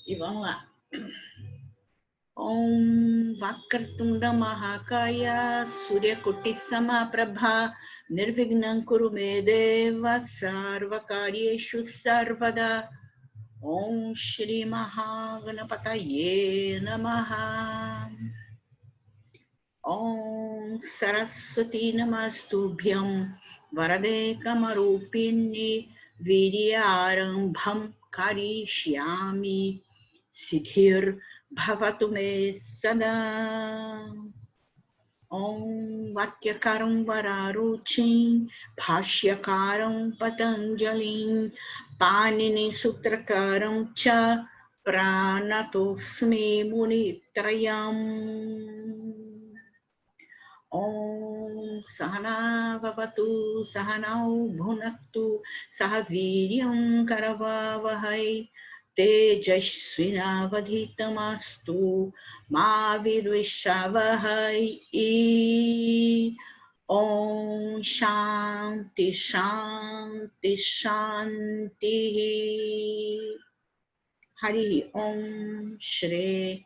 E vamos lá. Om Vakrtunda Mahakaya Suryakuti Samaprabha Nirvignam Kurume Deva Sarvakaryeshu Sarvada. Om Shri Mahaganapataye Namaha. Om Saraswati Namastubhyam Varade Kamarupini Viryarambham Karishyami Siddhir Bhavatu Me Sada. Om Vakyakaram Vararuchin Bhashyakaram Patanjalim Panini Sutrakaram Cha Pranatosmi Munitrayam. Om Sahana Vavatu Sahanau Bhunaktu Sahaviryam Karavavahai Tejasvinavadhitamastu Ma Vidvishavahai. Om Shanti Shanti Shanti. Hari Om Shri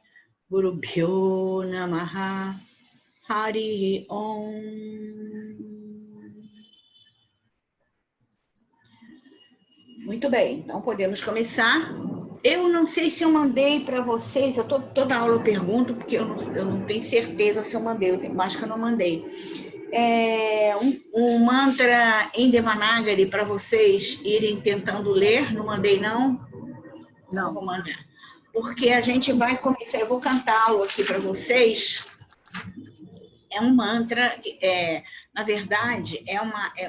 Gurubhyo Namaha. Hari Om. Muito bem, então podemos começar. Eu não sei se eu mandei para vocês, toda aula eu pergunto, porque eu não tenho certeza se eu mandei, eu acho que eu não mandei. Um mantra em Devanagari para vocês irem tentando ler, não mandei não? Não vou mandar. Porque a gente vai começar, eu vou cantá-lo aqui para vocês. É um mantra, na verdade,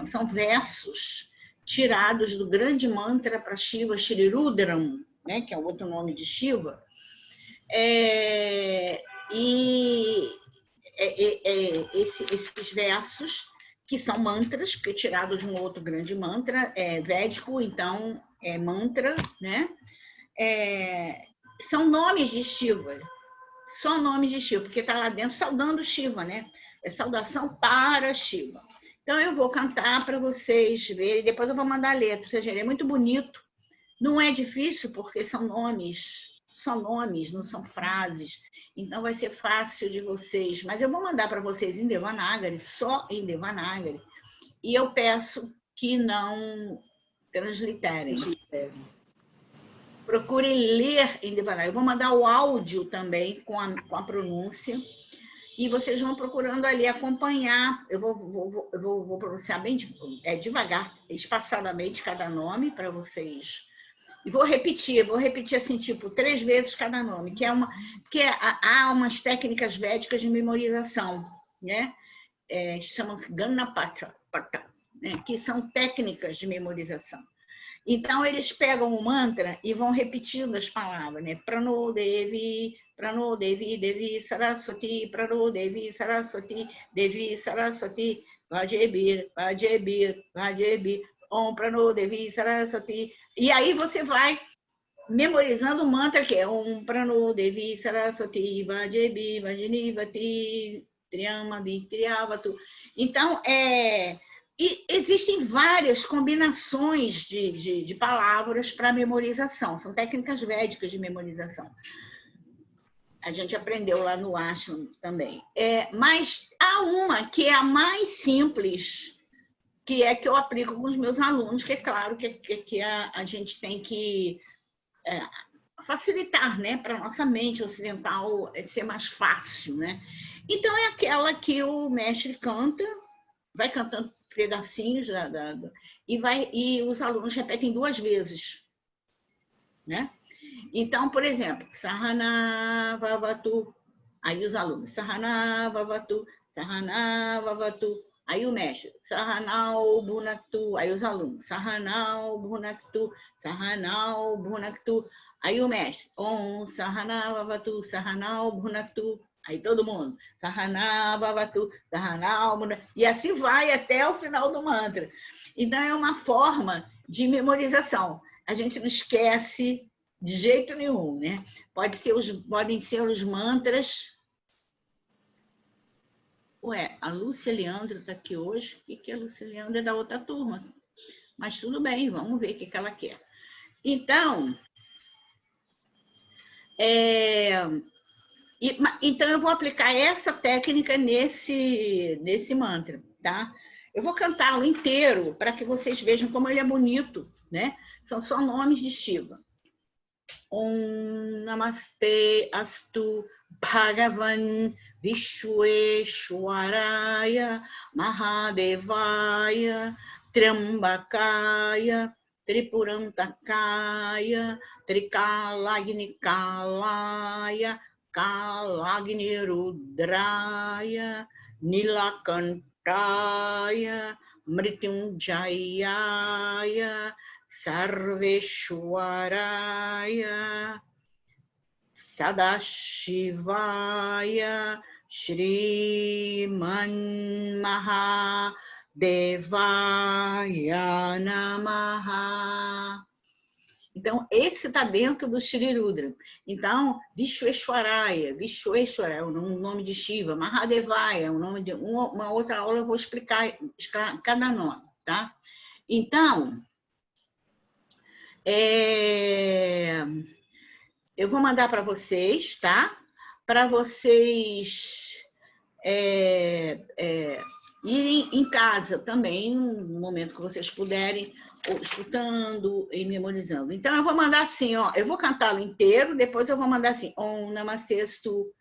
são versos tirados do grande mantra para Shiva, Shri Rudram, né, que é o outro nome de Shiva. Esses versos, que são mantras, que tirados de um outro grande mantra, védico, então é mantra, né? São nomes de Shiva. Só nomes de Shiva, porque está lá dentro saudando Shiva, né? É saudação para Shiva. Então, eu vou cantar para vocês verem, depois eu vou mandar a letra, ou seja, é muito bonito. Não é difícil, porque são nomes, não são frases. Então, vai ser fácil de vocês. Mas eu vou mandar para vocês em Devanagari, só em Devanagari, e eu peço que não transliterem. Procurem ler em Devanagari. Eu vou mandar o áudio também com a pronúncia. E vocês vão procurando ali acompanhar. Eu vou pronunciar bem devagar, espaçadamente cada nome para vocês. E vou repetir assim, tipo, 3 vezes cada nome, porque há umas técnicas védicas de memorização, né? Chamam-se Ganapatra, né? Que são técnicas de memorização. Então, eles pegam o mantra e vão repetindo as palavras, né? Prano Devi, Devi Saraswati, Prano Devi Saraswati, Devi Saraswati, Vajebir, Vajebir, Vajebir, Om Prano Devi Saraswati. E aí você vai memorizando o mantra, que é Om Prano Devi Saraswati, Vajebir, Vajnivati, Triyamabhi, Triyavatu. Então, E existem várias combinações de palavras para memorização. São técnicas védicas de memorização. A gente aprendeu lá no ashram também. Mas há uma que é a mais simples, que é que eu aplico com os meus alunos, que é claro que a gente tem que facilitar, né, para a nossa mente ocidental ser mais fácil, né? Então, é aquela que o mestre canta, vai cantando pedacinhos e os alunos repetem 2 vezes, né? Então, por exemplo, Sahana Vavatu, aí os alunos, Sahana Vavatu, Sahana Vavatu, aí o mestre, Sahanau Bhunaktu, aí os alunos, Sahanau Bhunaktu, Sahanau Bhunaktu, aí o mestre, Om Sahana Vavatu, Sahanau Bhunaktu, aí todo mundo, Sahana Bhavatu, Sahana, e assim vai até o final do mantra. Então, é uma forma de memorização. A gente não esquece de jeito nenhum, né? Podem ser os mantras. Ué, a Lúcia Leandro está aqui hoje. O que é a Lúcia Leandro? É da outra turma. Mas tudo bem, vamos ver o que ela quer. Então, Então, eu vou aplicar essa técnica nesse mantra, tá? Eu vou cantá-lo inteiro para que vocês vejam como ele é bonito, né? São só nomes de Shiva. Om Namaste Astu Bhagavan Vishweshwaraya Mahadevaya Triambakaya Tripurantakaya Trikalagnikalaya Kalagnirudraya Nilakantaya Mrityunjayaya Sarveshwaraya Sadashivaya Shriman Mahadevaya Namaha. Então, esse está dentro do Shri Rudra. Então, Vishweshwaraya é o nome de Shiva, Mahadevaya é o nome de... Uma outra aula eu vou explicar cada nome, tá? Então, eu vou mandar para vocês, tá? Para vocês irem em casa também, no momento que vocês puderem, escutando e memorizando. Então, eu vou mandar assim, ó, eu vou cantá-lo inteiro, depois eu vou mandar assim, Om Namastestu,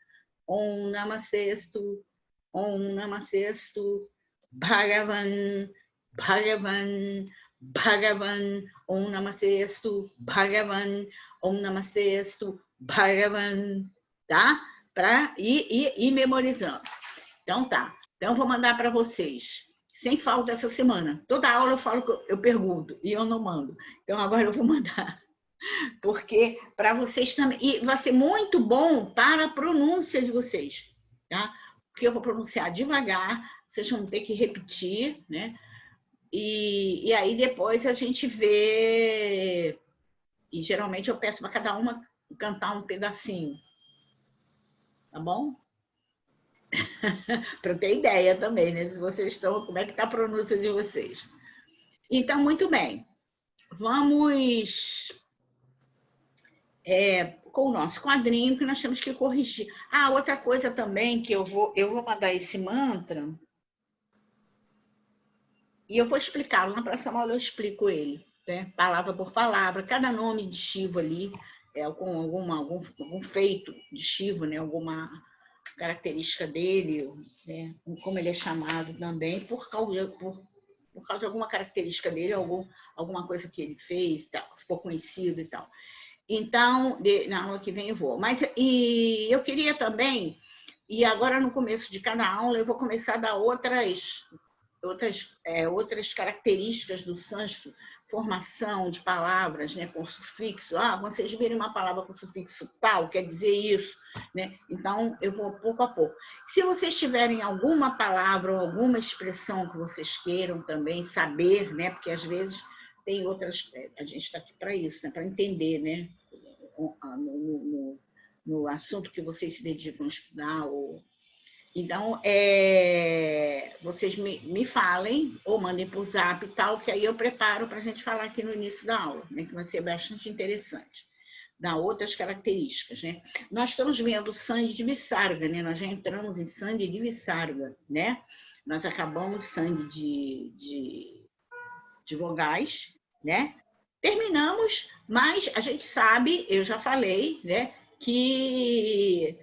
Om Namastestu, Om Namastestu, Bhagavan, Bhagavan, Bhagavan, Om Namastestu, Bhagavan, Om Namastestu, Bhagavan, tá? Para ir memorizando. Então, tá. Então, eu vou mandar para vocês, sem falta essa semana. Toda aula eu falo, eu pergunto, e eu não mando. Então, agora eu vou mandar. Porque para vocês também... E vai ser muito bom para a pronúncia de vocês, tá? Porque eu vou pronunciar devagar, vocês vão ter que repetir, né? E aí depois a gente vê... E geralmente eu peço para cada uma cantar um pedacinho. Tá bom? Para eu ter ideia também, né? Se vocês estão, como é que está a pronúncia de vocês. Então, muito bem. Vamos com o nosso quadrinho, que nós temos que corrigir. Ah, outra coisa também, que eu vou mandar esse mantra, e eu vou explicá-lo. Na próxima aula eu explico ele, né? Palavra por palavra, cada nome de Shiva ali, com algum feito de Shiva, né? Alguma característica dele, né? Como ele é chamado também, por causa de alguma característica dele, alguma coisa que ele fez, ficou conhecido e tal. Então, na aula que vem eu vou. Mas eu queria também, e agora no começo de cada aula, eu vou começar a dar outras características do sânscrito, formação de palavras, né, com sufixo. Vocês virem uma palavra com sufixo tal, quer dizer isso, né? Então, eu vou pouco a pouco. Se vocês tiverem alguma palavra ou alguma expressão que vocês queiram também saber, né, porque às vezes tem outras... A gente está aqui para isso, né, para entender, né, no assunto que vocês se dedicam a estudar. Então, vocês me falem ou mandem por zap e tal, que aí eu preparo para a gente falar aqui no início da aula, né, que vai ser bastante interessante. Dá outras características, né? Nós estamos vendo Sandhi de Visarga, né? Nós já entramos em Sandhi de Visarga, né? Nós acabamos Sandhi de vogais, né? Terminamos, mas a gente sabe, eu já falei, né, que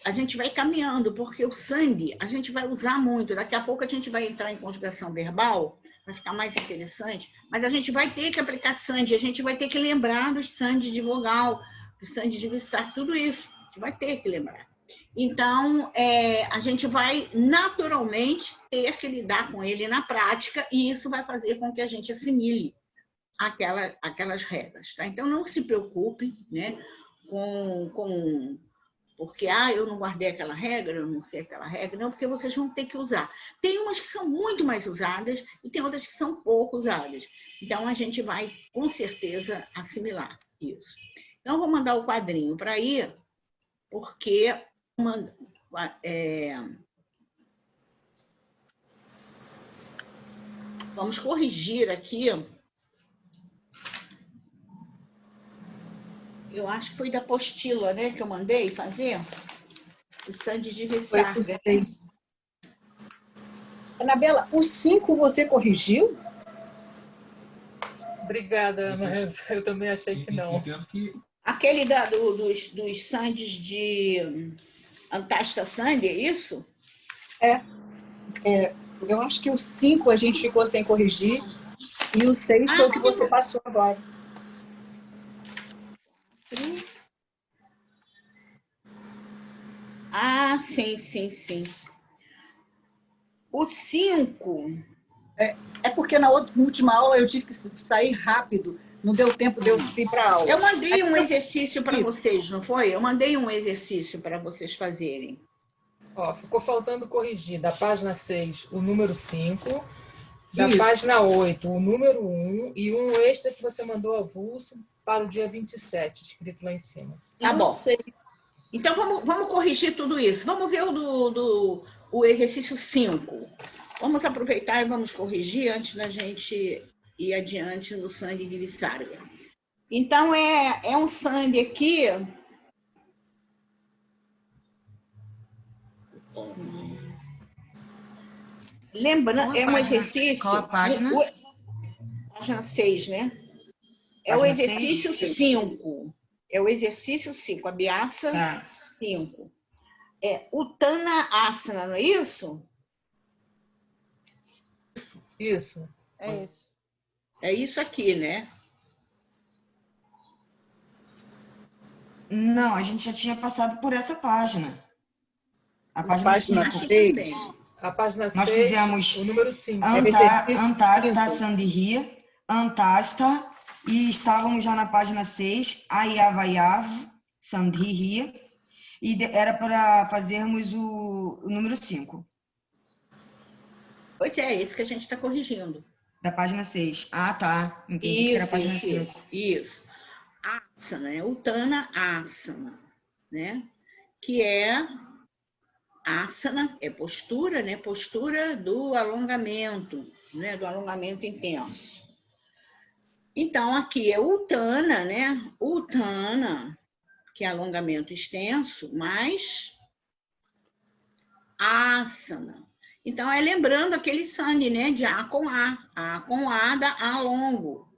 a gente vai caminhando, porque o Sandhi a gente vai usar muito. Daqui a pouco a gente vai entrar em conjugação verbal, vai ficar mais interessante, mas a gente vai ter que aplicar Sandhi, a gente vai ter que lembrar dos Sandhi de vogal, dos Sandhi de Visarga, tudo isso, a gente vai ter que lembrar. Então, a gente vai naturalmente ter que lidar com ele na prática, e isso vai fazer com que a gente assimile aquelas regras, tá? Então, não se preocupe, né, porque eu não guardei aquela regra, eu não sei aquela regra, não, porque vocês vão ter que usar. Tem umas que são muito mais usadas e tem outras que são pouco usadas. Então, a gente vai, com certeza, assimilar isso. Então, eu vou mandar o quadrinho para aí, porque... vamos corrigir aqui Eu acho que foi da apostila, né, que eu mandei fazer. O Sandy de Foi o Ressarga. 6. Anabela, o 5 você corrigiu? Obrigada, mas eu também achei que não. Aquele dos Sandys de Antasta Sandy, é isso? Eu acho que o 5 a gente ficou sem corrigir e o 6 foi o que você passou agora. Ah, sim, sim, sim. O 5. É porque na última aula eu tive que sair rápido, não deu tempo de eu vir para a aula. Eu mandei um exercício para vocês, não foi? Eu mandei um exercício para vocês fazerem. Ó, ficou faltando corrigir da página 6 o número 5, da Isso. página 8 o número 1 e um extra que você mandou avulso para o dia 27, escrito lá em cima. Tá bom. Então, vamos corrigir tudo isso. Vamos ver o exercício 5. Vamos aproveitar e vamos corrigir antes da gente ir adiante no sangue de Vissarga. Então, é um sangue aqui. Lembrando, é um exercício. Qual a página? Página 6, né? É Página o exercício 5. É o exercício 5, a Abhyasa 5. É Utthana Asana, não é isso? Isso. É isso. É isso aqui, né? Não, a gente já tinha passado por essa página. A página Página 5. 6. A página Nós 6, fizemos o número 5. Antasta Sandhya, Antasta, e estávamos já na página 6, Ayavayav Sandhya, e era para fazermos o número 5. Pois é, esse que a gente está corrigindo. Da página 6. Ah, tá. Entendi que era a página 5. Isso. Asana, é Utthana Asana, né? Que é asana, é postura, né? Postura do alongamento, né? Do alongamento intenso. Então, aqui é Utthana, né? Utthana, que é alongamento extenso, mais asana. Então, é lembrando aquele sangue, né? De A com A. A com A dá A longo.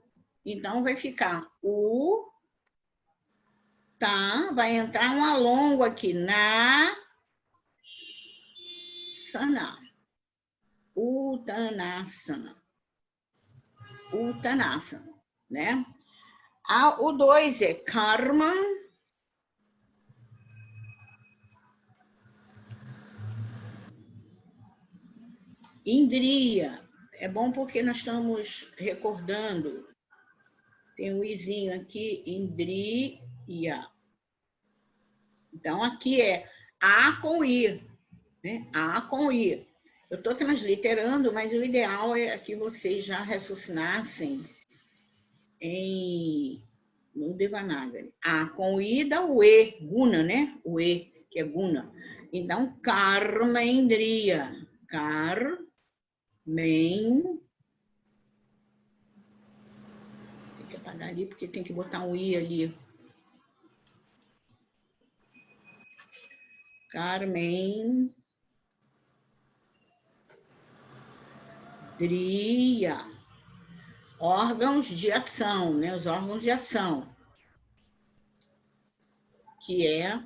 Então, vai ficar o, tá? Vai entrar um alongo aqui, na, sana. Uttanasana. Uttanasana, né? O 2 é karma. Indriya. É bom porque nós estamos recordando. Tem um izinho aqui, indriya. Então, aqui é A com I, né? A com I. Eu estou transliterando, mas o ideal é que vocês já raciocinassem no Devanagari. A com I dá o E, guna, né? O E, que é guna. Então, karma indriya. Karmen. Tem que apagar ali, porque tem que botar um I ali. Carmen. Dria. Órgãos de ação, né? Os órgãos de ação. Que é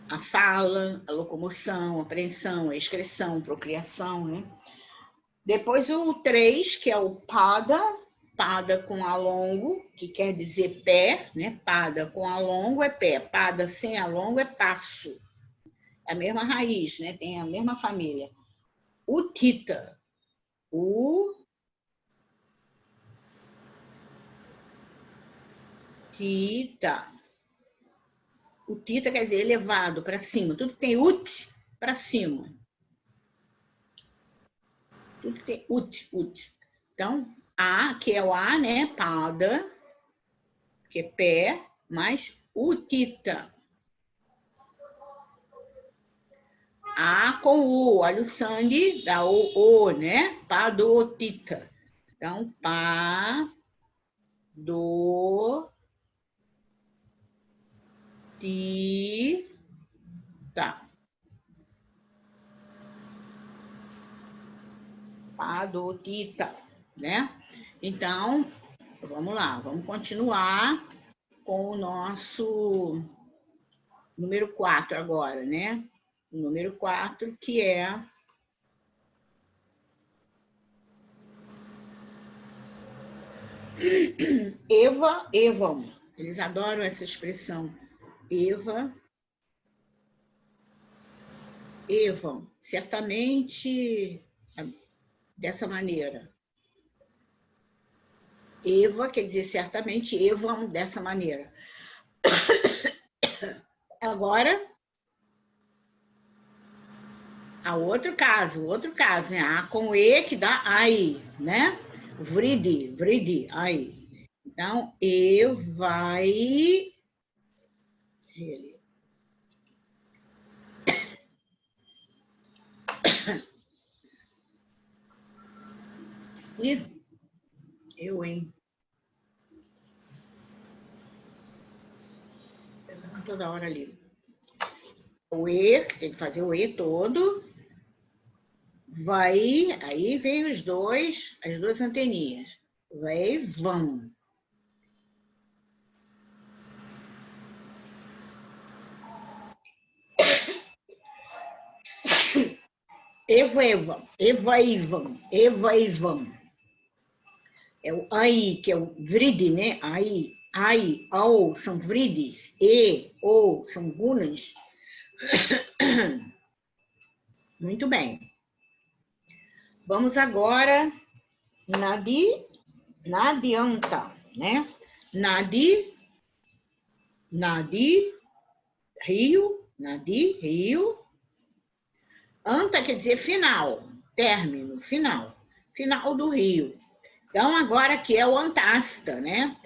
a fala, a locomoção, a apreensão, a excreção, procriação, né? Depois o 3, que é o pada, pada com alongo, que quer dizer pé, né? Pada com alongo é pé, pada sem alongo é passo. É a mesma raiz, né? Tem a mesma família. O tita, tita. O tita quer dizer elevado, para cima. Tudo que tem ut, para cima. Tudo que tem ut. Então, A, que é o A, né? Pada, que é pé, mais utita. A com U, olha o sangue, dá o, né? Padotita. Então, pá, do, Tá. Padotita, né? Então, vamos lá, vamos continuar com o nosso número 4 agora, né? O número 4, que é Eva, Evam. Eles adoram essa expressão. Eva, Evam. Certamente dessa maneira. Eva quer dizer certamente Evam dessa maneira. Agora, a outro caso, né? A com E que dá ai, né? Vridi, ai. Então, eu vai... Ih, eu, hein? Toda hora ali. O E, tem que fazer o E todo. Vai, aí vem as duas anteninhas. Vai, vão. Evoevam, evaivam. É o aí, que é o vridi, né? Aí, ai, ao, são vridis. E, ou, são gunas. Muito bem. Vamos agora na adianta, né? Nadi, rio, rio. Anta quer dizer final, término, final do rio. Então, agora aqui é o antasta, né?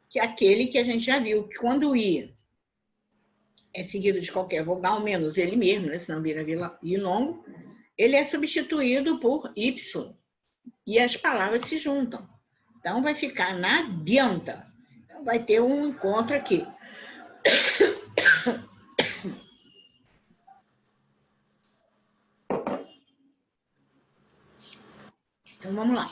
Que é aquele que a gente já viu, que quando o i é seguido de qualquer vogal, menos ele mesmo, né? Senão vira i longo, ele é substituído por y. E as palavras se juntam. Então, vai ficar na adianta. Então, vai ter um encontro aqui. Então, vamos lá.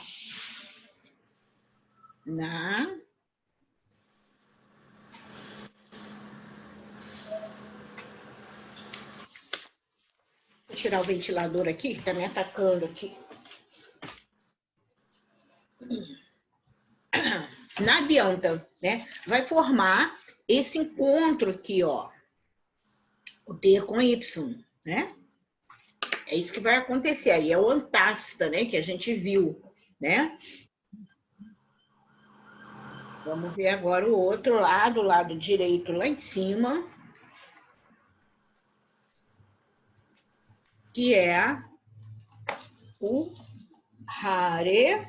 Vou tirar o ventilador aqui, que está me atacando aqui. Na adianta, né? Vai formar esse encontro aqui, ó. O T com Y, né? É isso que vai acontecer. Aí é o antasta, né? Que a gente viu, né? Vamos ver agora o outro lado, o lado direito lá em cima. Que é o hare.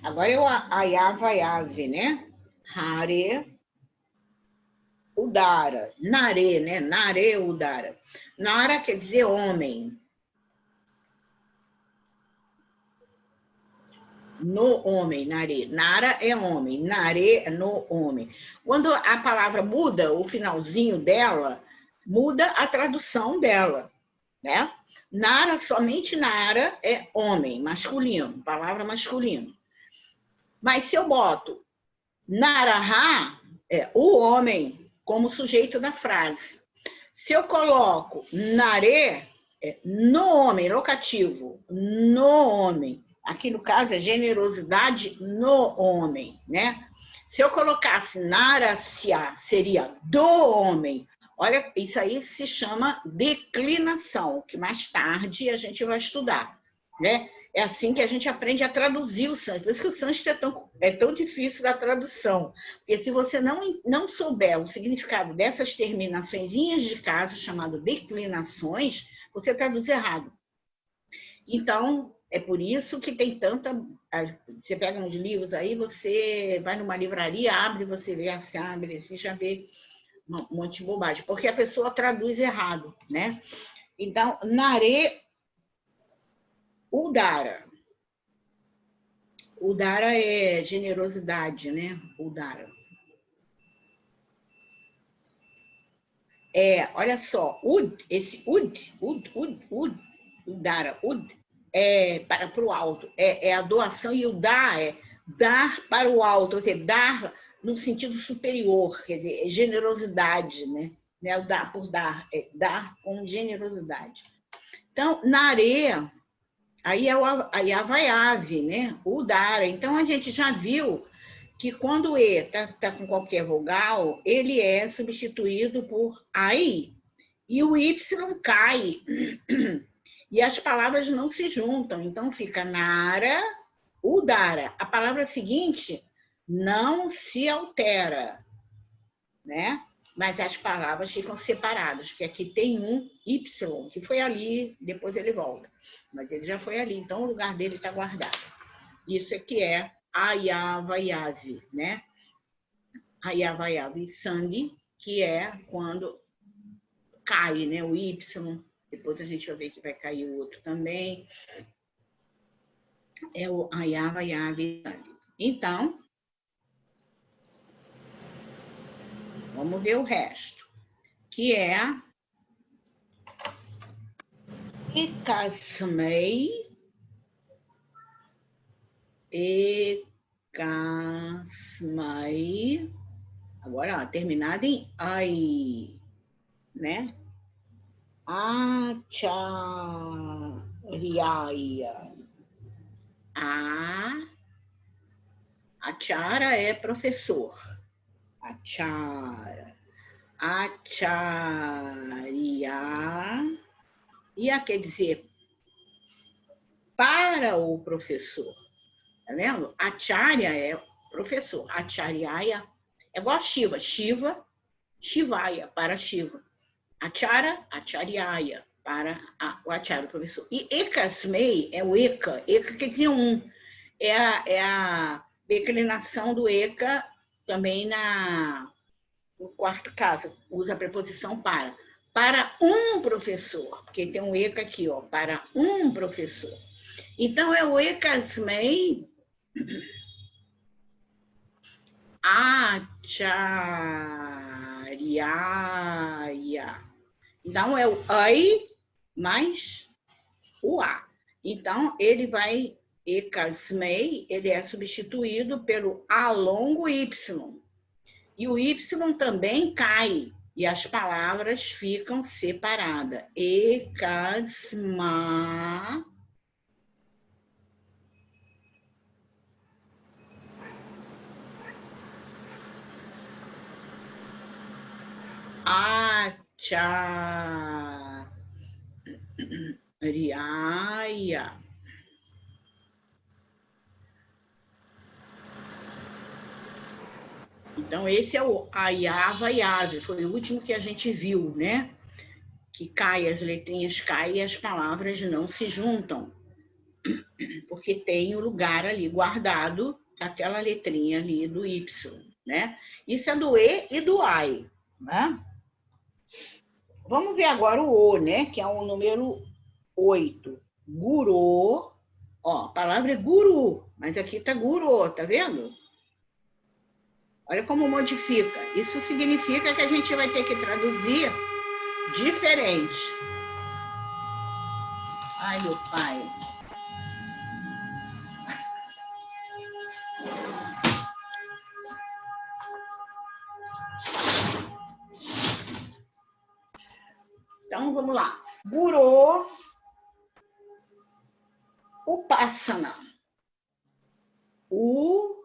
Agora é o ayavayave, né? Hare, udara. Nare, né? Nare, udara. Nara quer dizer homem. No homem, nare. Nara é homem, nare é no homem. Quando a palavra muda, o finalzinho dela, muda a tradução dela, né? Nara, somente Nara é homem, masculino, palavra masculino. Mas se eu boto Naraha, é o homem, como sujeito da frase. Se eu coloco Nare, é no homem, locativo, no homem. Aqui, no caso, é generosidade no homem, né? Se eu colocasse Narasya, seria do homem. Olha, isso aí se chama declinação, que mais tarde a gente vai estudar, né? É assim que a gente aprende a traduzir o sânscrito. Por isso que o sânscrito é tão difícil da tradução. Porque se você não souber o significado dessas terminaçõezinhas de caso, chamado declinações, você traduz errado. Então, é por isso que tem tanta... Você pega uns livros aí, você vai numa livraria, abre, você vê assim, abre, assim, já vê um monte de bobagem. Porque a pessoa traduz errado, né? Então, nare... Udara. Udara é generosidade, né? Udara. Olha só, esse udara, é para o alto, é a doação, e o dar é dar para o alto, ou seja, dar no sentido superior, quer dizer, é generosidade, né? Não é o dar por dar, é dar com generosidade. Então, na areia, aí é a vaiave, né? O dar. Então, a gente já viu que quando o E está com qualquer vogal, ele é substituído por AI. E o Y cai. E as palavras não se juntam. Então, fica nara, udara. A palavra seguinte não se altera, né? Mas as palavras ficam separadas, porque aqui tem um Y, que foi ali, depois ele volta. Mas ele já foi ali, então o lugar dele está guardado. Isso aqui é ayavayave, né? Ayavayave sangue, que é quando cai, né? O Y, depois a gente vai ver que vai cair o outro também. É o ayavayave sangue. Então, vamos ver o resto, que é Ekasmei, agora ó, terminado em ai, né? Acharya. Achara é professor. Achara. Acharya. Ia quer dizer para o professor. Tá vendo? Acharya é professor. Acharyaya é igual a Shiva. Shiva, Shivaya, para Shiva. Achara, Acharyaya, para o Acharya, o professor. E Ekasmei é o Eka. Eka quer dizer um. É a declinação do Eka também no quarto caso. Usa a preposição para. Para um professor. Porque tem um Eka aqui, ó. Para um professor. Então, é o Ekasmei Acharyaya. Então, é o ai mais o a. Então, ele vai, Ekasmei, ele é substituído pelo a longo Y. E o Y também cai, e as palavras ficam separadas. Ekasma. Acharyaya. Então, esse é o ayavayave, foi o último que a gente viu, né? Que cai, as letrinhas caem e as palavras não se juntam, porque tem o lugar ali guardado daquela letrinha ali do Y, né? Isso é do E e do AI, né? Vamos ver agora o O, né? Que é o número 8. Guru. Ó, a palavra é guru, mas aqui tá guru, tá vendo? Olha como modifica. Isso significa que a gente vai ter que traduzir diferente. Ai, meu pai. Então, vamos lá. Guru, Upasana. Upasana.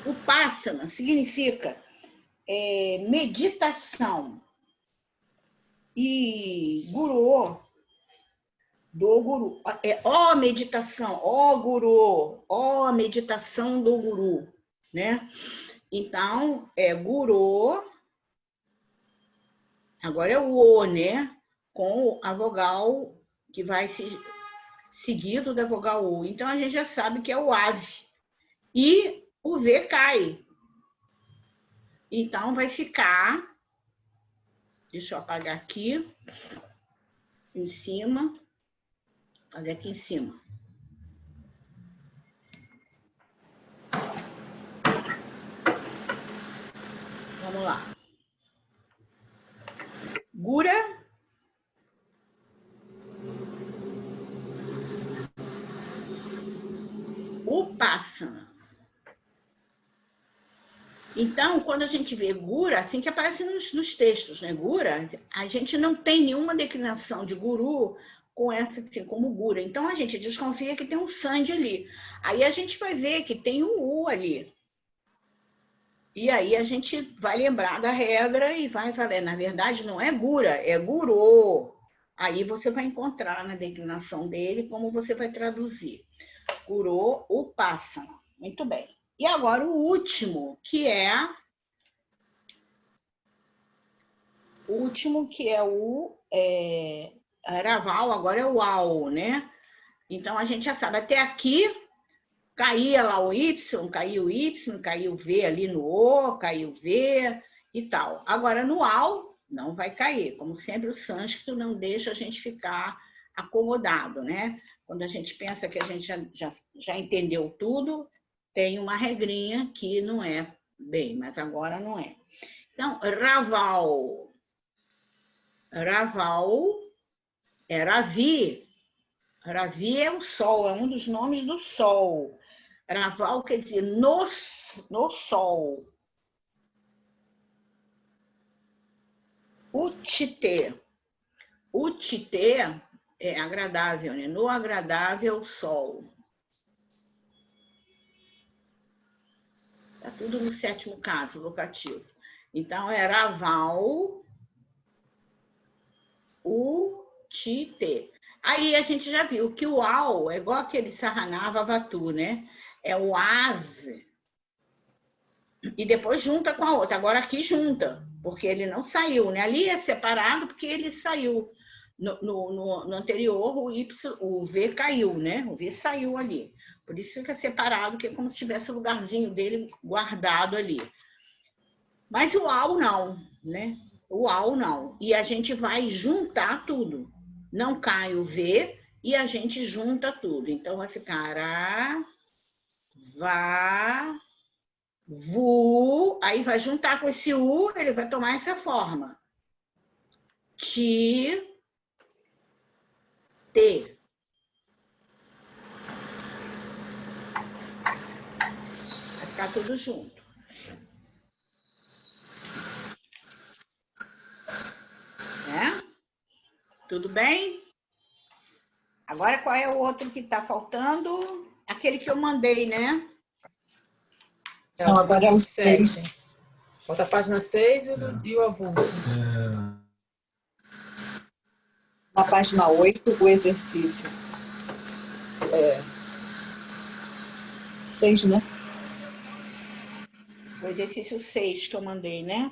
Upasana significa meditação. E guru, do guru, ó meditação, ó guru, ó meditação do guru, né? Então, guru, agora é o O, né? Com a vogal que vai seguido da vogal U. Então, a gente já sabe que é o ave. E o V cai. Então, vai ficar... Deixa eu apagar aqui. Em cima. Fazer aqui em cima. Vamos lá. Gura. Upasana. Então, quando a gente vê Gura, assim que aparece nos textos, né? Gura, a gente não tem nenhuma declinação de Guru com essa, assim, como Gura. Então, a gente desconfia que tem um Sandhi ali. Aí a gente vai ver que tem um U ali. E aí a gente vai lembrar da regra e vai falar, na verdade, não é Gura, é Guru. Aí você vai encontrar na declinação dele como você vai traduzir. Guru Upasana. Muito bem. E agora o último, que é o Raval, agora é o AU, né? Então, a gente já sabe, até aqui, caía lá o Y, caiu o Y, caiu o V ali no O, caiu o V e tal. Agora, no AU, não vai cair. Como sempre, o sânscrito não deixa a gente ficar acomodado, né? Quando a gente pensa que a gente já entendeu tudo, tem uma regrinha que não é bem, mas agora não é. Então, Raval. Raval é Ravi. Ravi é o sol, é um dos nomes do sol. Raval quer dizer no sol. Utite. Utite é agradável, né? No agradável sol. Está tudo no sétimo caso, vocativo. Então, é Raval, Utite. Aí a gente já viu que o Au é igual aquele Saranava Vatu, né? É o ave. E depois junta com a outra. Agora aqui junta, porque ele não saiu, né? Ali é separado porque ele saiu. No anterior, o V caiu, né? O V saiu ali. Por isso fica separado, que é como se tivesse o lugarzinho dele guardado ali. Mas o Au não, né? O Au não. E a gente vai juntar tudo. Não cai o V e a gente junta tudo. Então, vai ficar A, Vá, Vu. Aí vai juntar com esse U, ele vai tomar essa forma. Ti, T. Vai ficar tudo junto. Né? Tudo bem? Agora, qual é o outro que está faltando? Aquele que eu mandei, né? Não, agora é o 6. Falta a página 6 e o avulso. Na página 8, o exercício. 6, né? O exercício 6 que eu mandei, né?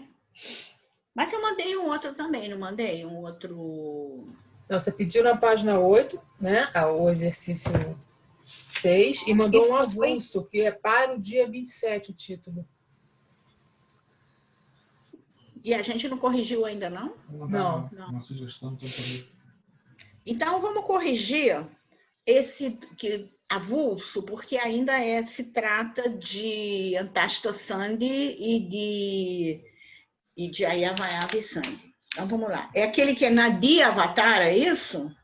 Mas eu mandei um outro também, não mandei? Um outro... Não, você pediu na página 8, né? O exercício 6 e mandou um avulso, que é para o dia 27 o título. E a gente não corrigiu ainda, não? Não. Uma sugestão também. Então, vamos corrigir esse avulso, porque ainda se trata de Antashta Sandhi e de Ayavayava Sandhi. Então, vamos lá. É aquele que é Nadi Avatar, é isso?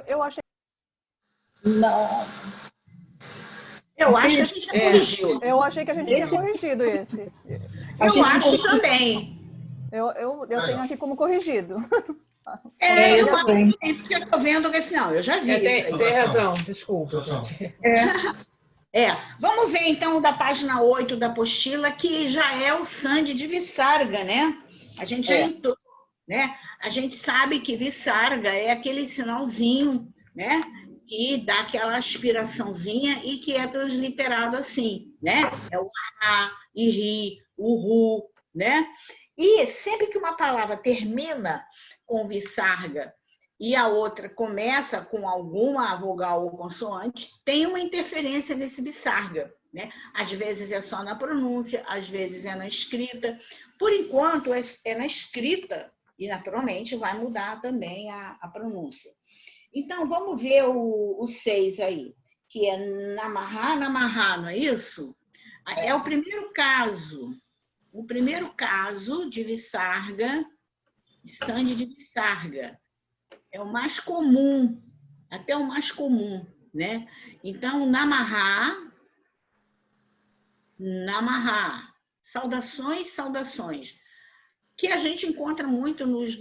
Eu achei. Não. Eu acho que a gente já corrigiu. Eu achei que a gente tinha corrigido esse. Eu acho também. Eu tenho aqui como corrigido. Eu também, porque eu estou vendo que assim, não, eu já vi. Tem razão, desculpa, gente. Vamos ver então da página 8 da apostila, que já é o Sandhi de Visarga, né? A gente já entrou, né? A gente sabe que Visarga é aquele sinalzinho, né? Que dá aquela aspiraçãozinha e que é transliterado assim, né? É o A, Iri, o Ru, né? E sempre que uma palavra termina com Visarga e a outra começa com alguma vogal ou consoante, tem uma interferência nesse Visarga, né? Às vezes é só na pronúncia, às vezes é na escrita. Por enquanto, é na escrita e, naturalmente, vai mudar também a pronúncia. Então, vamos ver o 6 aí, que é Namaha, Namaha, não é isso? É o primeiro caso. O primeiro caso de Visarga, de Sandhi de Visarga. É o mais comum, até o mais comum, né? Então, Namahá, Namahá, saudações, saudações, que a gente encontra muito nos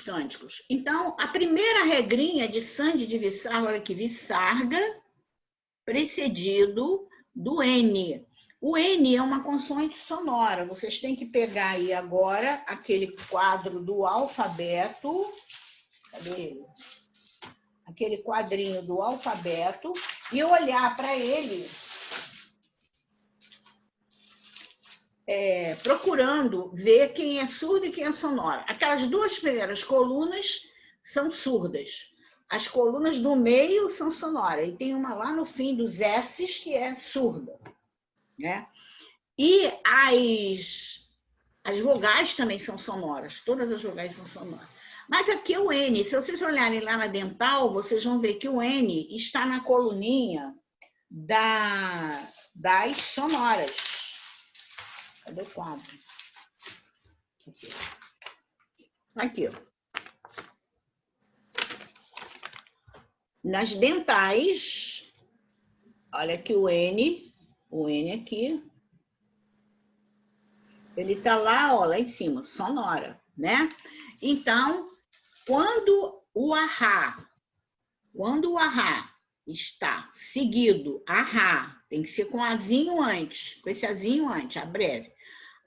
cânticos. Então, a primeira regrinha de Sandhi de Visarga, olha aqui, Visarga, precedido do N. O N é uma consoante sonora. Vocês têm que pegar aí agora aquele quadro do alfabeto. Cadê ele? Aquele quadrinho do alfabeto e olhar para ele procurando ver quem é surdo e quem é sonora. Aquelas duas primeiras colunas são surdas. As colunas do meio são sonoras. E tem uma lá no fim dos S's que é surda, né? E as vogais também são sonoras. Todas as vogais são sonoras. Mas aqui o N, se vocês olharem lá na dental, vocês vão ver que o N está na coluninha das sonoras. Cadê o quadro? Aqui, ó. Nas dentais, olha aqui o N aqui, ele está lá, ó, lá em cima, sonora, né? Então, quando o ahá está seguido, ahá, tem que ser com azinho antes, com esse azinho antes, a breve,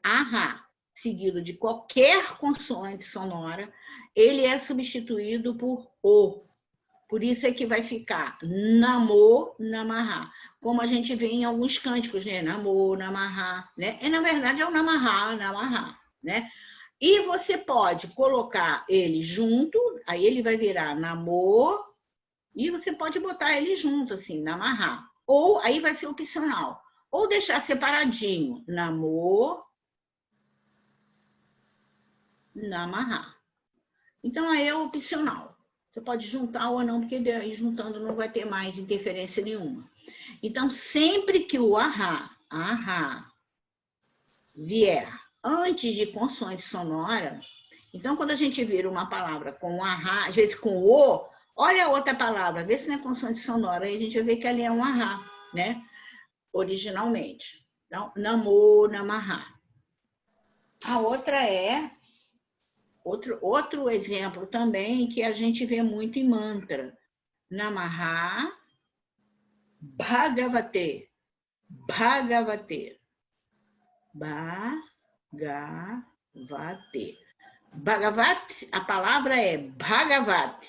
ahá, seguido de qualquer consoante sonora, ele é substituído por o. Por isso é que vai ficar Namo, Namahá. Como a gente vê em alguns cânticos, né? Namo, Namahá, né? E, na verdade, é o Namahá, Namahá, né? E você pode colocar ele junto, aí ele vai virar Namo, e você pode botar ele junto, assim, Namahá. Ou, aí vai ser opcional. Ou deixar separadinho, Namo, Namahá. Então, aí é opcional. Você pode juntar ou não, porque aí juntando não vai ter mais interferência nenhuma. Então, sempre que o ahá vier antes de consoante sonora, então, quando a gente vira uma palavra com ahá, às vezes com o, olha a outra palavra, vê se não é consoante sonora, aí a gente vai ver que ali é um ahá, né? Originalmente. Então, Namo, Namahá. A outra é outro exemplo também que a gente vê muito em mantra. Namahá, Bhagavate. Bhagavate. Bhagavate. Bhagavat, a palavra é Bhagavat.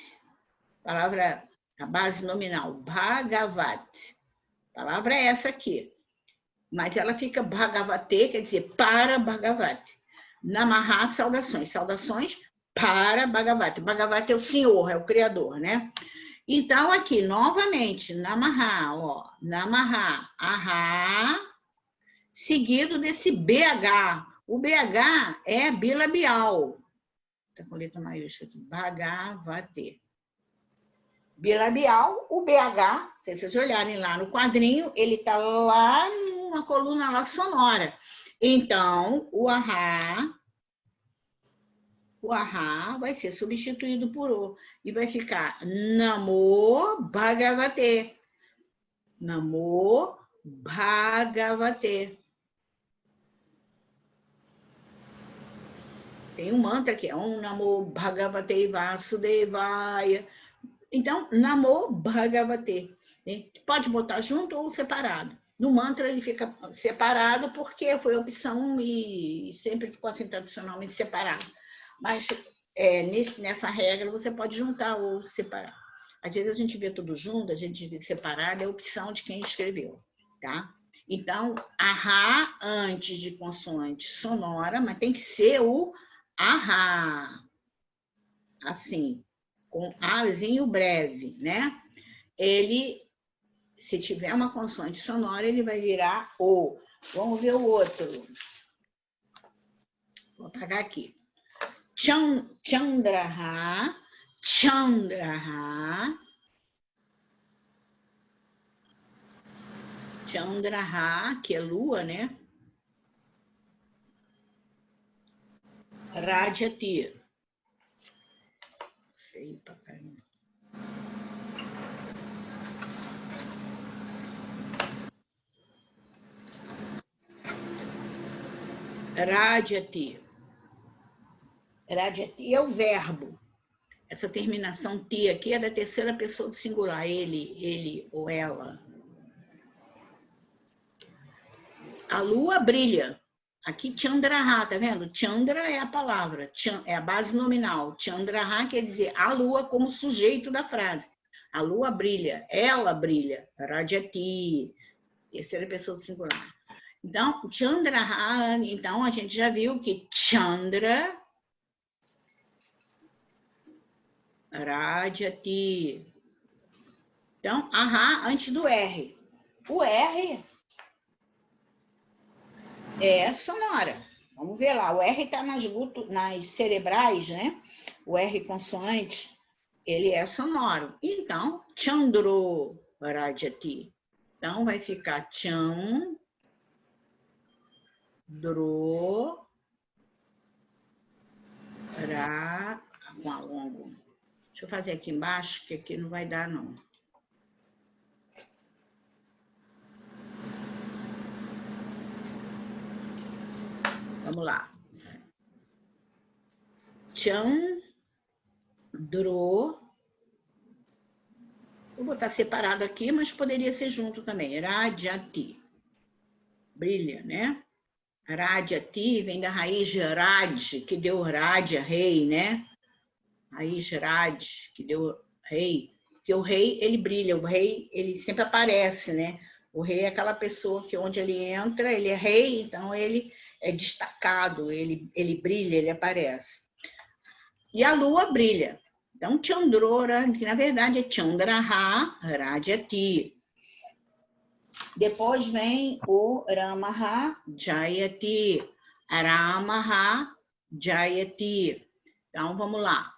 Palavra, a base nominal, Bhagavat. A palavra é essa aqui. Mas ela fica Bhagavate, quer dizer, para Bhagavat. Namahá, saudações. Saudações para Bhagavat. Bhagavat é o Senhor, é o Criador, né? Então, aqui, novamente, Namahá, ó. Namahá, ahá, seguido desse BH. O BH é bilabial. Está com letra maiúscula aqui. Bhagavate. Bilabial, o BH, se vocês olharem lá no quadrinho, ele está lá numa coluna lá sonora. Então, o ahá vai ser substituído por o. E vai ficar Namo Bhagavate. Namo Bhagavate. Tem um mantra que é Om Namo Bhagavate Vasudevaya. Então, Namo Bhagavate. Pode botar junto ou separado. No mantra ele fica separado porque foi opção e sempre ficou assim tradicionalmente separado. Mas nessa regra você pode juntar ou separar. Às vezes a gente vê tudo junto, a gente vê separado, é a opção de quem escreveu, tá? Então, ahá antes de consoante sonora, mas tem que ser o ahá. Assim, com azinho breve, né? Ele, se tiver uma consoante sonora, ele vai virar o. Vamos ver o outro. Vou apagar aqui. Chandraha, Chandraha, Chandraha, que é lua, né? Rajati. Feio pra caramba. Rajati. Rajati é o verbo. Essa terminação ti aqui é da terceira pessoa do singular. Ele ou ela. A lua brilha. Aqui Chandraha, tá vendo? Chandra é a palavra, é a base nominal. Chandraha quer dizer a lua como sujeito da frase. A lua brilha, ela brilha. Rajati, terceira pessoa do singular. Então, Chandraha, então a gente já viu que Chandra, Rajati. Então, Aha antes do R. O R é sonora. Vamos ver lá. O R está nas cerebrais, né? O R consoante, ele é sonoro. Então, Chandro Rajati. Então, vai ficar Chandro Ra com alongo. Deixa eu fazer aqui embaixo, que aqui não vai dar, não. Vamos lá. Chandro. Vou botar separado aqui, mas poderia ser junto também. Rajati. Brilha, né? Rajati vem da raiz Raj, que deu Raja, rei, né? Raiz Raj, que deu rei. Porque o rei, ele brilha. O rei, ele sempre aparece, né? O rei é aquela pessoa que onde ele entra, ele é rei, então ele é destacado, ele brilha, ele aparece. E a lua brilha. Então, Chandrora, que na verdade é Chandraha Rajati. Depois vem o Ramaha Jayati. Ramaha Jayati. Então, vamos lá.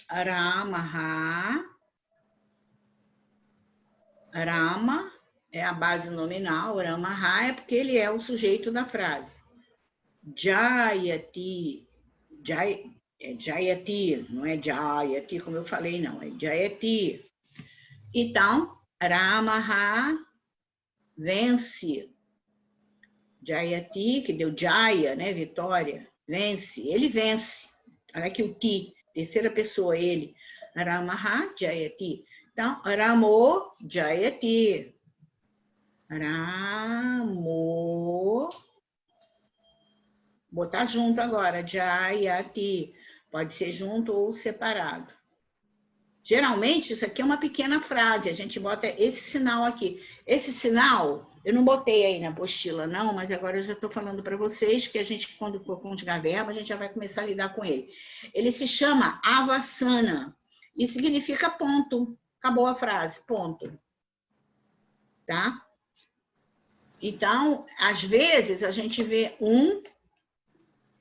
Ramaha. Rama é a base nominal. Ramaha é porque ele é o sujeito da frase. Jayati. É Jayati, não é Jayati, como eu falei, não. É Jayati. Então, Ramaha vence. Jayati, que deu Jaya, né? Vitória. Vence. Ele vence. Olha aqui o ti. Terceira pessoa, ele. Ramaha Jayati. Então, Ramo Jayati. Ramo. Botar junto agora. Jayati. Pode ser junto ou separado. Geralmente, isso aqui é uma pequena frase. A gente bota esse sinal aqui. Esse sinal, eu não botei aí na apostila, não, mas agora eu já estou falando para vocês que a gente, quando for conjugar verbo, a gente já vai começar a lidar com ele. Ele se chama avasana e significa ponto. Acabou a frase, ponto. Tá? Então, às vezes, a gente vê um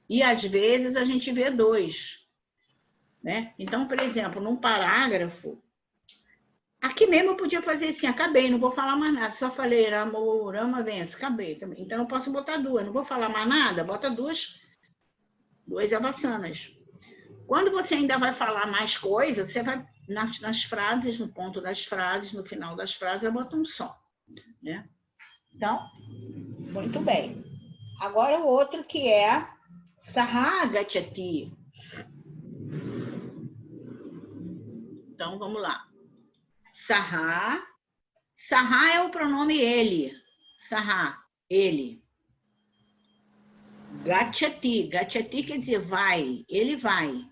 e às vezes a gente vê dois. Né? Então, por exemplo, num parágrafo, aqui mesmo eu podia fazer assim, acabei, não vou falar mais nada, só falei Rama vence, acabei também. Então eu posso botar duas, não vou falar mais nada, bota duas avassanas. Quando você ainda vai falar mais coisas, você vai nas frases, no ponto das frases, no final das frases, eu boto um só. Né? Então, muito bem. Agora o outro que é Sahagachati. Então, vamos lá. Saha. Saha é o pronome ele. Saha, ele. Gachati. Gachati quer dizer vai. Ele vai.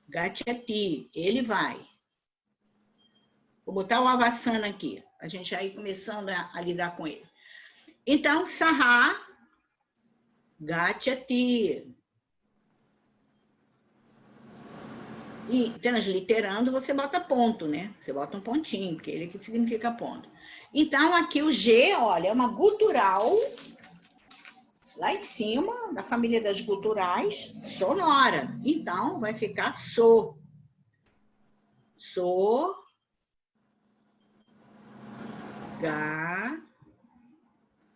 Gachati. Ele vai. Vou botar o avasana aqui. A gente já ir começando a lidar com ele. Então, Saha. Gachati. E transliterando, você bota ponto, né? Você bota um pontinho, porque ele que significa ponto. Então, aqui o G, olha, é uma gutural, lá em cima, da família das guturais, sonora. Então, vai ficar so. So.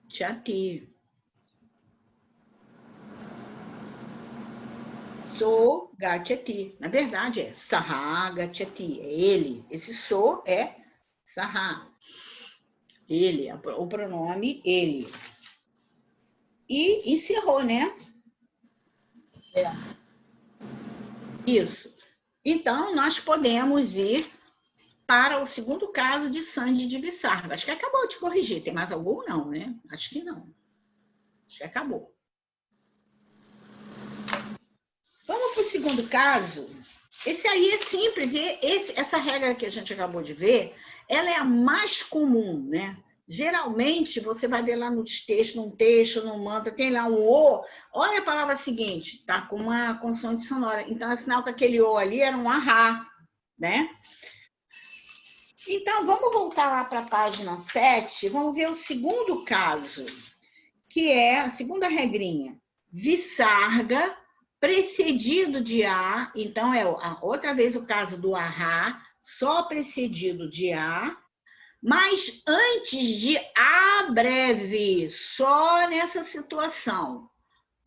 Gachati. So gachati. Na verdade é saha gachati. É ele. Esse so é saha. Ele. O pronome ele. E encerrou, né? É. Isso. Então, nós podemos ir para o segundo caso de Sandhi de Visarga. Acho que acabou de corrigir. Tem mais algum? Não, né? Acho que não. Acho que acabou. Vamos para o segundo caso. Esse aí é simples. E essa regra que a gente acabou de ver, ela é a mais comum, né? Geralmente, você vai ver lá no texto, no mantra, tem lá um O. Olha a palavra seguinte, tá com uma consoante sonora. Então, é sinal que aquele O ali era um ahá, né? Então, vamos voltar lá para a página 7. Vamos ver o segundo caso, que é a segunda regrinha. Visarga precedido de A. Então, é outra vez o caso do ahá, só precedido de A. Mas antes de A breve, só nessa situação,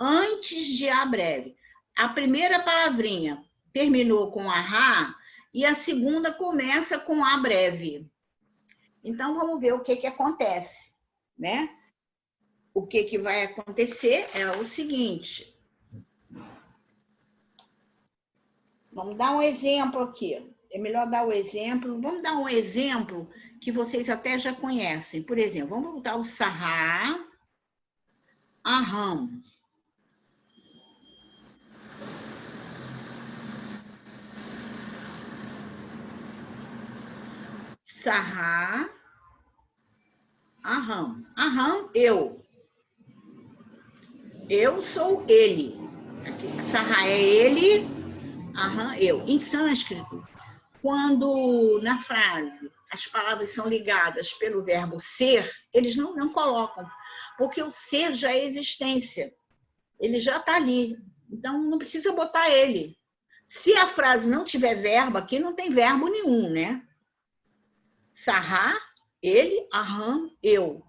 antes de A breve, a primeira palavrinha terminou com ahá e a segunda começa com A breve. Então, vamos ver o que acontece, né? O que vai acontecer é o seguinte. Vamos dar um exemplo aqui. É melhor dar o exemplo. Vamos dar um exemplo que vocês até já conhecem. Por exemplo, vamos voltar ao Saha, Aham. Saha, Aham. Aham, eu. Eu sou ele. Aqui. Saha é ele, Aham, eu. Em sânscrito, quando na frase as palavras são ligadas pelo verbo ser, eles não colocam, porque o ser já é existência, ele já está ali, então não precisa botar ele. Se a frase não tiver verbo, aqui não tem verbo nenhum, né? Saha, ele, aham, eu.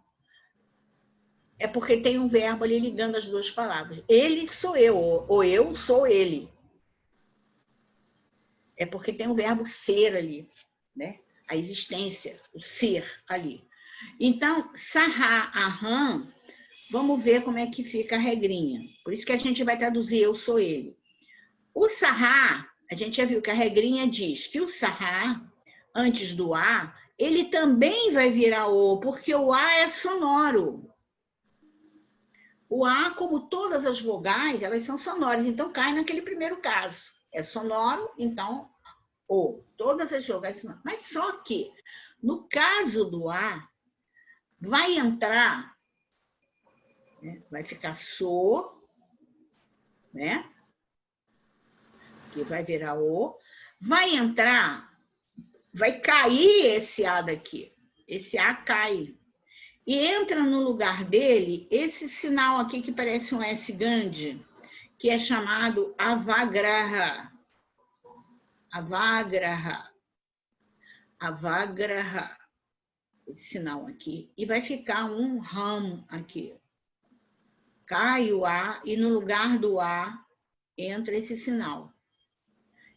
É porque tem um verbo ali ligando as duas palavras. Ele sou eu, ou eu sou ele. É porque tem um verbo ser ali, né? A existência, o ser ali. Então, Saha, Aham, vamos ver como é que fica a regrinha. Por isso que a gente vai traduzir eu sou ele. O Saha, a gente já viu que a regrinha diz que o Saha, antes do A, ele também vai virar O, porque o A é sonoro. O A, como todas as vogais, elas são sonoras, então cai naquele primeiro caso. É sonoro, então O. Todas as vogais sonoras. Mas só que, no caso do A, vai entrar, né? Vai ficar so, né? Que vai virar O. Vai entrar, vai cair esse A daqui. Esse A cai. E entra no lugar dele esse sinal aqui que parece um S grande, que é chamado avagraha. Avagraha. Avagraha. Esse sinal aqui. E vai ficar um ram aqui. Cai o A e no lugar do A entra esse sinal.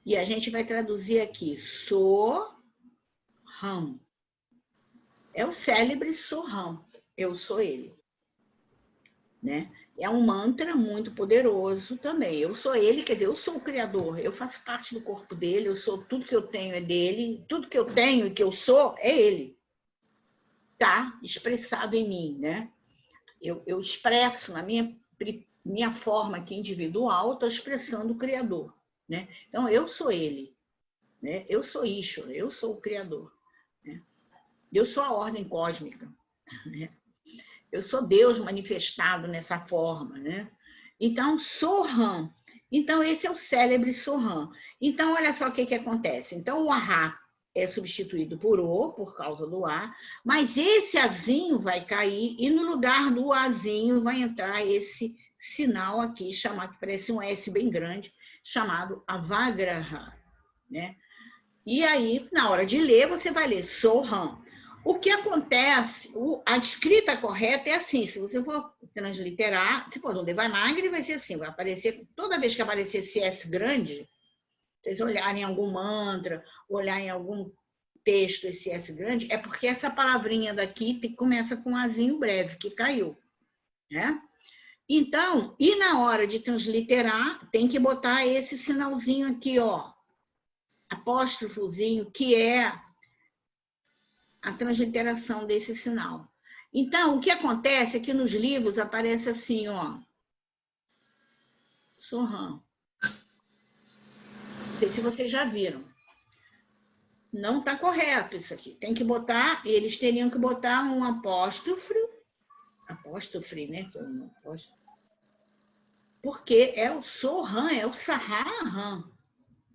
E a gente vai traduzir aqui. So, ram. É o célebre Soham, eu sou ele. Né? É um mantra muito poderoso também. Eu sou ele, quer dizer, eu sou o Criador, eu faço parte do corpo dele, eu sou tudo que eu tenho é dele, tudo que eu tenho e que eu sou é ele. Está expressado em mim. Né? Eu expresso na minha forma aqui individual, estou expressando o Criador. Né? Então, eu sou ele. Né? Eu sou Ishvara, eu sou o Criador. Né? Eu sou a ordem cósmica, né? Eu sou Deus manifestado nessa forma, né? Então, Soham. Então, esse é o célebre Soham. Então, olha só o que acontece. Então, o Ahá é substituído por O, por causa do A, mas esse Azinho vai cair e no lugar do Azinho vai entrar esse sinal aqui, chamado, que parece um S bem grande, chamado Avagraha, né? E aí, na hora de ler, você vai ler Soham. O que acontece, a escrita correta é assim, se você for transliterar, se for no Devanagari, vai ser assim, vai aparecer, toda vez que aparecer esse S grande, vocês olharem em algum mantra, olhar em algum texto esse S grande, é porque essa palavrinha daqui começa com um azinho breve, que caiu, né? Então, e na hora de transliterar, tem que botar esse sinalzinho aqui, ó, apóstrofozinho, que é a transliteração desse sinal. Então, o que acontece é que nos livros aparece assim, ó, Soham. Não sei se vocês já viram. Não está correto isso aqui. Tem que botar, eles teriam que botar um apóstrofe, né? Porque é o Soham, é o Saharam.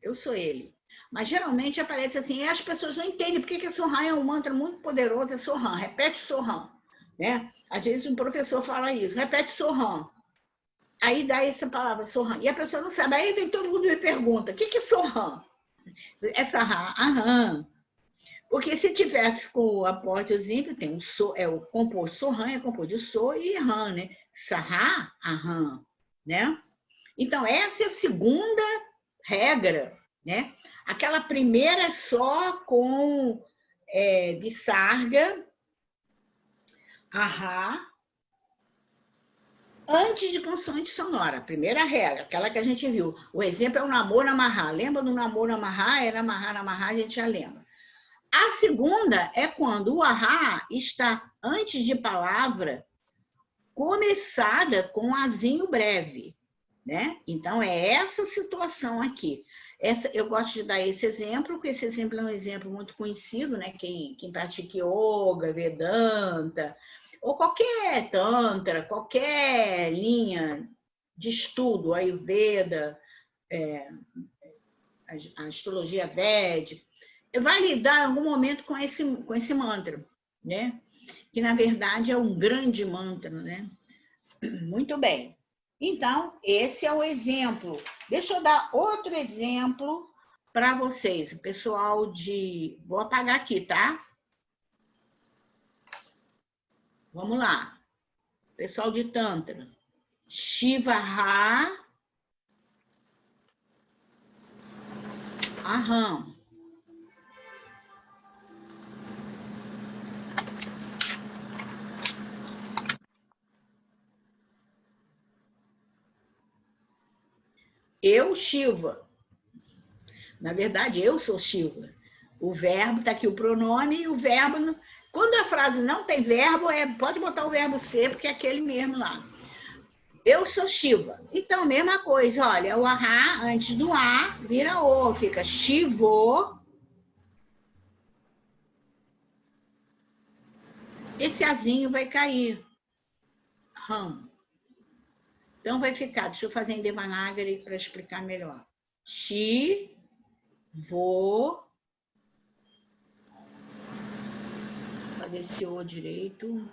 Eu sou ele. Mas geralmente aparece assim, e as pessoas não entendem porque que Soham é um mantra muito poderoso, é Soham, repete Soham, né? Às vezes um professor fala isso, repete Soham. Aí dá essa palavra, Soham, e a pessoa não sabe. Aí vem todo mundo e me pergunta, o que é Soham? É Saha, aham. Porque se tivesse com o apóstrofozinho, tem o so, é o composto Soham, é composto de so e ram, né? Saha, aham, né? Então, essa é a segunda regra, né? Aquela primeira é só com Visarga, Ahá, antes de consoante sonora. A primeira regra, aquela que a gente viu. O exemplo é o Namo Namaha. Lembra do Namo Namaha? Era Namaha Namaha, a gente já lembra. A segunda é quando o Ahá está antes de palavra começada com um azinho breve, né? Então, é essa situação aqui. Eu gosto de dar esse exemplo, porque esse exemplo é um exemplo muito conhecido, né? Quem pratica yoga, Vedanta, ou qualquer tantra, qualquer linha de estudo, Ayurveda, a astrologia védica, vai lidar em algum momento com esse mantra, né? Que, na verdade, é um grande mantra, né? Muito bem. Então, esse é o exemplo. Deixa eu dar outro exemplo para vocês. O pessoal de... Vou apagar aqui, tá? Vamos lá. Pessoal de Tantra. Shiva Ha Aham. Eu, Shiva. Na verdade, eu sou Shiva. O verbo, está aqui o pronome, e o verbo... Quando a frase não tem verbo, pode botar o verbo ser, porque é aquele mesmo lá. Eu sou Shiva. Então, mesma coisa, olha, o Ahá, antes do A, vira O, fica Shivo. Esse Azinho vai cair. Ram. Então, vai ficar, deixa eu fazer em Devanagari para explicar melhor. Shivo. Fazer esse O direito.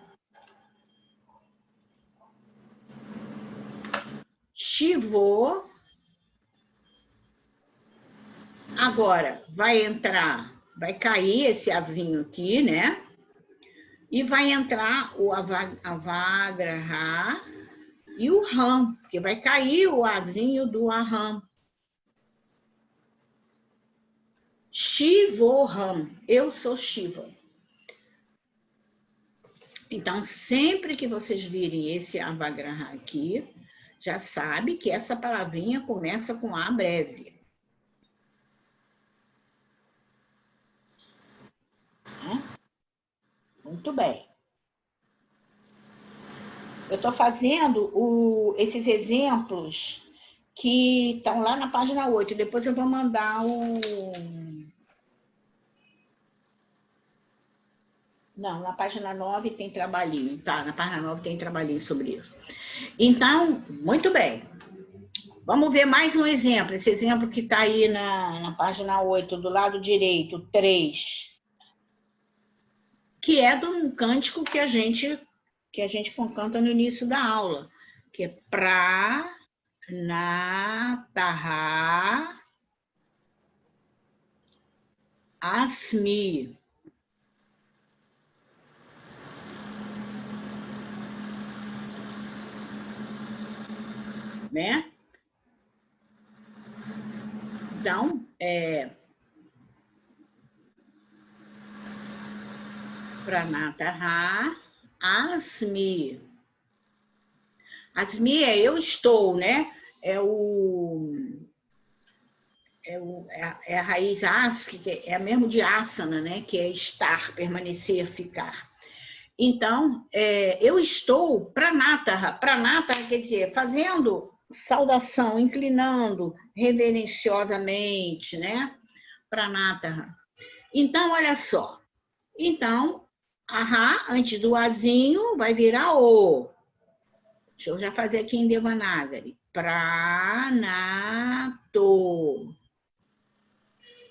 Shivo. Agora, vai cair esse Azinho aqui, né? E vai entrar o Avagraha e o Ram, que vai cair o Azinho do Aham. Shivoham, eu sou Shiva. Então, sempre que vocês virem esse Avagraha aqui, já sabe que essa palavrinha começa com A breve. Muito bem. Eu estou fazendo esses exemplos que estão lá na página 8. Depois eu vou mandar Não, na página 9 tem trabalhinho, tá? Na página 9 tem trabalhinho sobre isso. Então, muito bem. Vamos ver mais um exemplo. Esse exemplo que está aí na página 8, do lado direito, 3. Que é de um cântico que a gente canta no início da aula, que é Pranataha Asmi. né? Então, Pranataha Asmi. Asmi é eu estou, né? É a raiz as, que é a mesmo de asana, né? Que é estar, permanecer, ficar. Então, eu estou pranataha. Pranataha quer dizer fazendo saudação, inclinando reverenciosamente, né? Pranataha. Então, olha só. Então, ahá, antes do azinho, vai virar o. Deixa eu já fazer aqui em Devanagari. Pranato.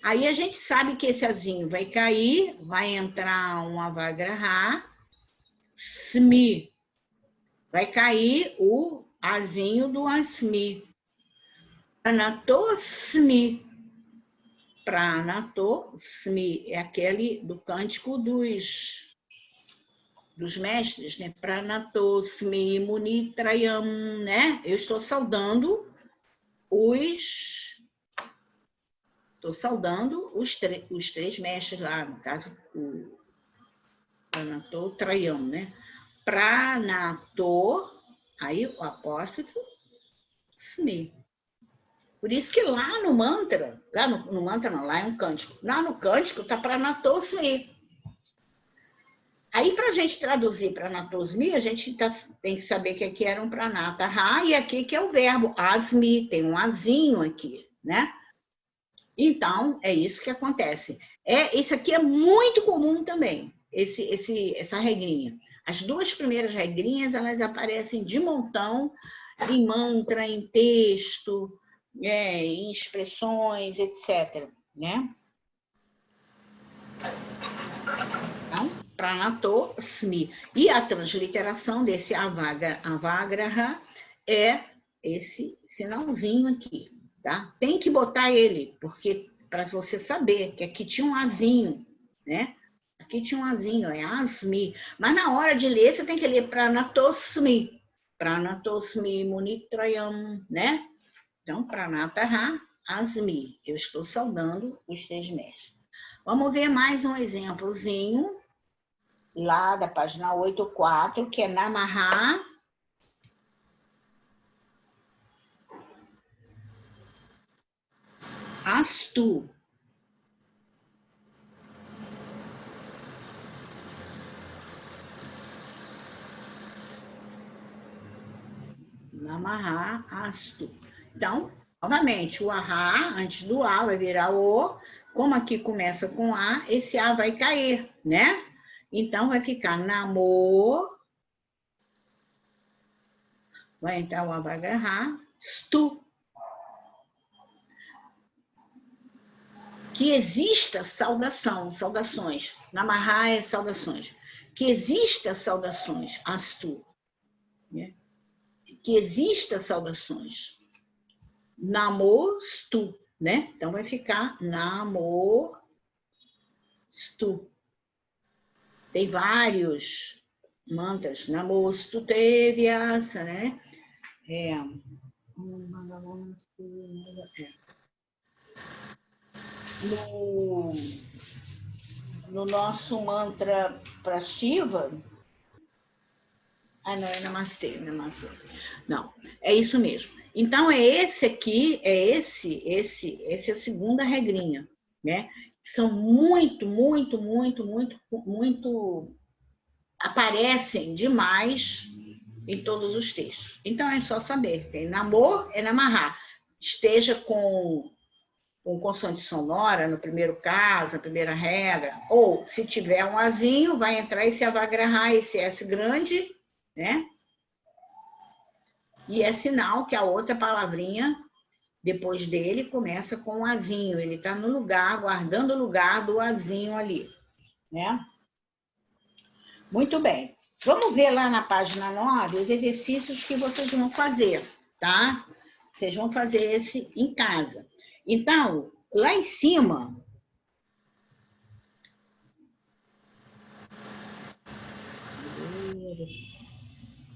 Aí a gente sabe que esse azinho vai cair, vai entrar um avagraha, smi. Vai cair o azinho do asmi. Pranatosmi. Pranatosmi é aquele do cântico dos mestres, né? Pranatosmi munitrayam, né? Eu estou saudando os três mestres lá, no caso, o Pranatotrayam, né? Pranato, aí o apóstrofo, Smi. Por isso que lá no mantra, no mantra não, lá é um cântico. Lá no cântico está Pranato Smi. Aí, para a gente traduzir Pranatosmi, a gente tem que saber que aqui era um Pranataha e aqui que é o verbo asmi, tem um azinho aqui, né? Então, é isso que acontece. Isso aqui é muito comum também, essa regrinha. As duas primeiras regrinhas, elas aparecem de montão em mantra, em texto, em expressões, etc. Né? Então, Pranatosmi. E a transliteração desse avagraha é esse sinalzinho aqui. Tá? Tem que botar ele, porque para você saber que aqui tinha um azinho, né? Aqui tinha um azinho, é asmi. Mas na hora de ler, você tem que ler pranatosmi. Pranatosmi munitrayam, né? Então, pranataha asmi. Eu estou saudando os três mestres. Vamos ver mais um exemplozinho, lá da página 8.4, que é Namaha. Astu. Namaha Astu. Então, novamente, o ahá, antes do A, vai virar o. Como aqui começa com A, esse A vai cair, né? Então, vai ficar Namo. Vai entrar o avagraha, Stu. Que exista saudação, saudações. Namaha é saudações. Que exista saudações, Astu. Né? Que exista saudações. Namostu, né? Então vai ficar Namostu. Tem vários mantras. Namostu Tevyasa, né? No nosso mantra para Shiva, não, é Namastê, Namastê. Não, é isso mesmo. Então, é esse aqui, essa é a segunda regrinha, né? São muito, aparecem demais em todos os textos. Então, é só saber, tem namor, é namaha. Esteja com consoante sonora, no primeiro caso, a primeira regra, ou se tiver um azinho, vai entrar esse avagraha, esse S grande, né? E é sinal que a outra palavrinha, depois dele, começa com um azinho. Ele está no lugar, guardando o lugar do azinho ali, né? Muito bem. Vamos ver lá na página 9 os exercícios que vocês vão fazer, tá? Vocês vão fazer esse em casa. Então, lá em cima...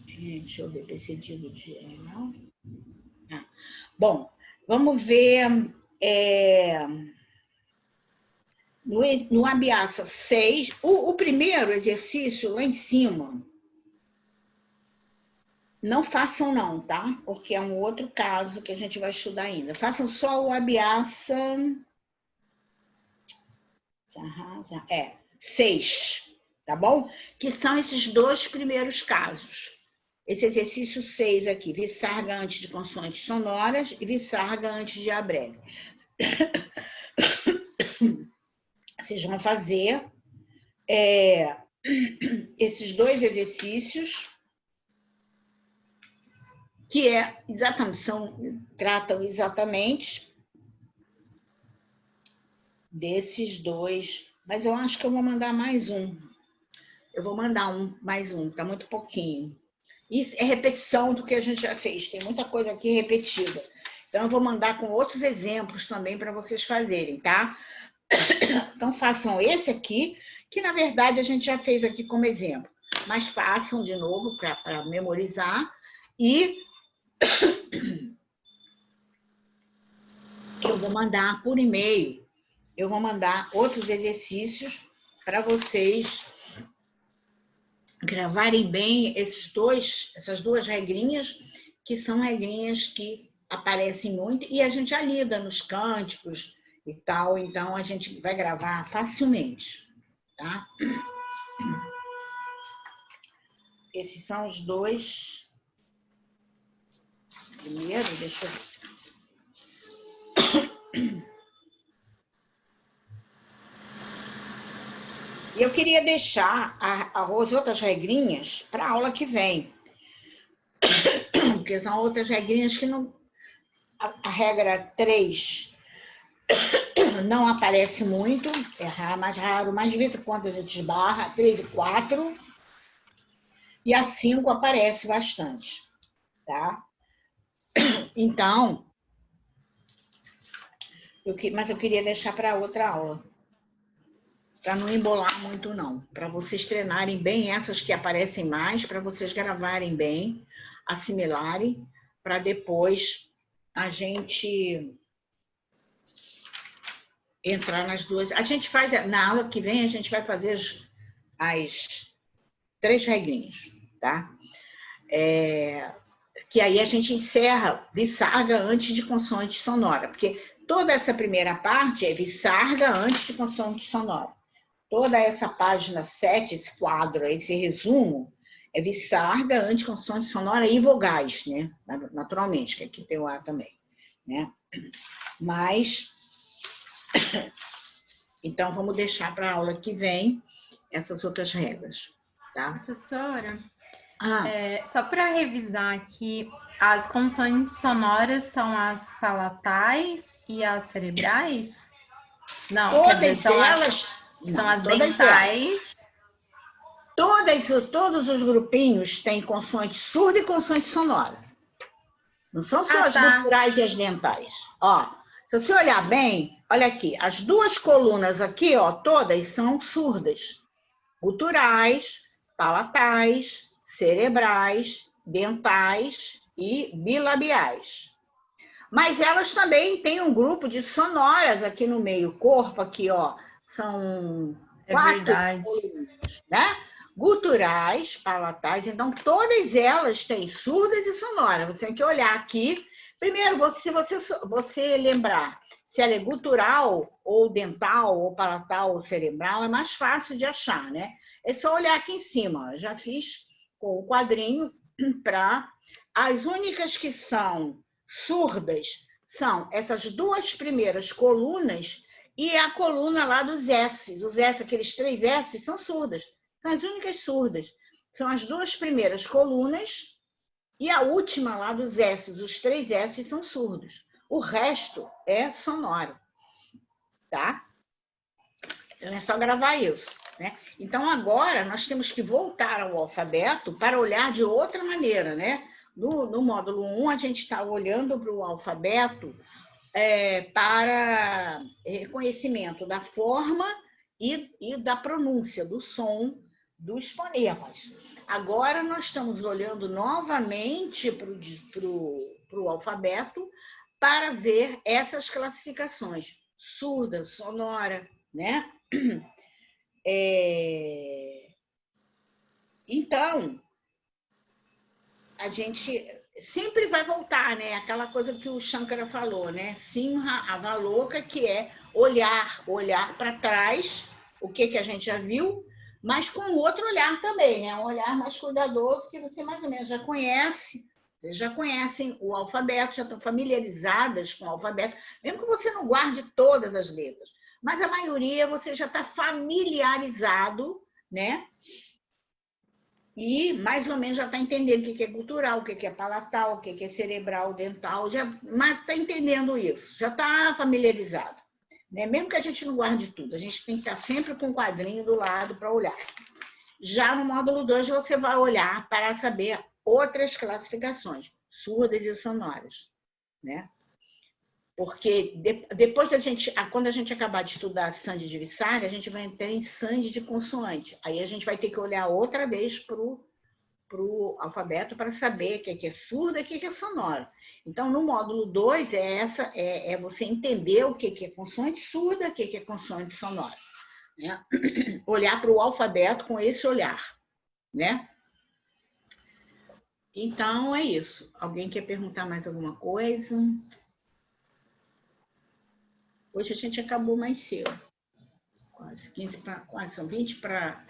Deixa eu ver, precedido de... Bom, vamos ver no Abiaça 6, o primeiro exercício lá em cima. Não façam não, tá? Porque é um outro caso que a gente vai estudar ainda. Façam só o Abiaça 6, tá bom? Que são esses dois primeiros casos. Esse exercício 6 aqui, vissarga antes de consoantes sonoras e vissarga antes de A breve. Vocês vão fazer esses dois exercícios, que tratam exatamente desses dois, mas eu acho que eu vou mandar mais um. Eu vou mandar mais um, tá muito pouquinho. Isso é repetição do que a gente já fez, tem muita coisa aqui repetida. Então, eu vou mandar com outros exemplos também para vocês fazerem, tá? Então, façam esse aqui, que na verdade a gente já fez aqui como exemplo. Mas façam de novo para memorizar. E eu vou mandar por e-mail, eu vou mandar outros exercícios para vocês gravarem bem essas duas regrinhas, que são regrinhas que aparecem muito, e a gente já lida nos cânticos e tal, então a gente vai gravar facilmente, tá? Esses são os dois. Primeiro, deixa eu ver. E eu queria deixar as outras regrinhas para a aula que vem. Porque são outras regrinhas que não... A regra 3 não aparece muito, é mais raro, mas de vez em quando a gente esbarra, 3 e 4, e a 5 aparece bastante, tá? Então, mas eu queria deixar para outra aula, para não embolar muito não, para vocês treinarem bem essas que aparecem mais, para vocês gravarem bem, assimilarem, para depois a gente entrar nas duas. A gente faz, na aula que vem, a gente vai fazer as 3 regrinhas, tá? Que aí a gente encerra vissarga antes de consoante sonora, porque toda essa primeira parte é vissarga antes de consoante sonora. Toda essa página 7, esse quadro, esse resumo, é vissarga antes de consoante sonora e vogais, né? Naturalmente, que aqui tem o A também, né? Mas, então, vamos deixar para a aula que vem essas outras regras, tá? Professora, só para revisar aqui, as consoantes sonoras são as palatais e as cerebrais? Não, todas quer dizer, são as dentais. Todos os grupinhos têm consoante surda e consoante sonora. Não são só as guturais e as dentais. Ó, se você olhar bem, olha aqui, as duas colunas aqui, ó, todas são surdas. Guturais, palatais, cerebrais, dentais e bilabiais. Mas elas também têm um grupo de sonoras aqui no meio. Corpo aqui, ó, são 4 colunas, né? Guturais, palatais, então todas elas têm surdas e sonoras. Você tem que olhar aqui. Primeiro, se você lembrar se ela é gutural, ou dental, ou palatal, ou cerebral, é mais fácil de achar, né? É só olhar aqui em cima. Eu já fiz com o quadrinho para... As únicas que são surdas são essas duas primeiras colunas e a coluna lá dos S. Os S, aqueles 3 S, são surdas. São as únicas surdas. São as duas primeiras colunas e a última lá dos S, os 3 S são surdos. O resto é sonoro, tá? Então, é só gravar isso, né? Então, agora, nós temos que voltar ao alfabeto para olhar de outra maneira, né? No módulo 1, a gente está olhando para o alfabeto para reconhecimento da forma e da pronúncia, do som, dos fonemas. Agora, nós estamos olhando novamente para o alfabeto para ver essas classificações, surda, sonora, né? Então, a gente sempre vai voltar, né? Aquela coisa que o Shankara falou, né? Simha Avaloka, que é olhar para trás, o que a gente já viu, mas com outro olhar também, né? Um olhar mais cuidadoso, que você mais ou menos já conhece. Vocês já conhecem o alfabeto, já estão familiarizadas com o alfabeto, mesmo que você não guarde todas as letras, mas a maioria você já está familiarizado, né? E mais ou menos já está entendendo o que é cultural, o que é palatal, o que é cerebral, dental, mas está entendendo isso, já está familiarizado. Né? Mesmo que a gente não guarde tudo, a gente tem que estar sempre com um quadrinho do lado para olhar. Já no módulo 2, você vai olhar para saber outras classificações, surdas e sonoras. Né? Porque depois quando a gente acabar de estudar Sandhi de Visarga, a gente vai entrar em Sandhi de consoante. Aí a gente vai ter que olhar outra vez para o alfabeto para saber o que é surda e o que é sonora. Então, no módulo 2, é você entender o que é consoante surda, o que é consoante sonora. Né? Olhar para o alfabeto com esse olhar. Né? Então, é isso. Alguém quer perguntar mais alguma coisa? Hoje a gente acabou mais cedo. Quase 15 para... Quase, são 20 para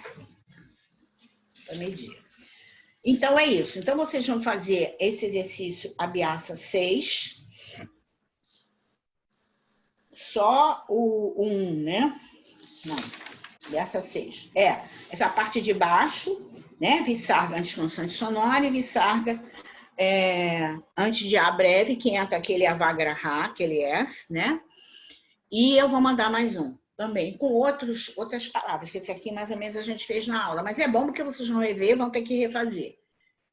meio-dia. Então, é isso. Então, vocês vão fazer esse exercício Abhyasa 6. Só o 1, né? Não, Abhyasa 6. Essa parte de baixo, né? Visarga antes de consoante sonora e Visarga antes de A breve, que entra aquele Avagraha, aquele S, né? E eu vou mandar mais um também, com outras palavras, que esse aqui mais ou menos a gente fez na aula. Mas é bom porque vocês vão rever, vão ter que refazer.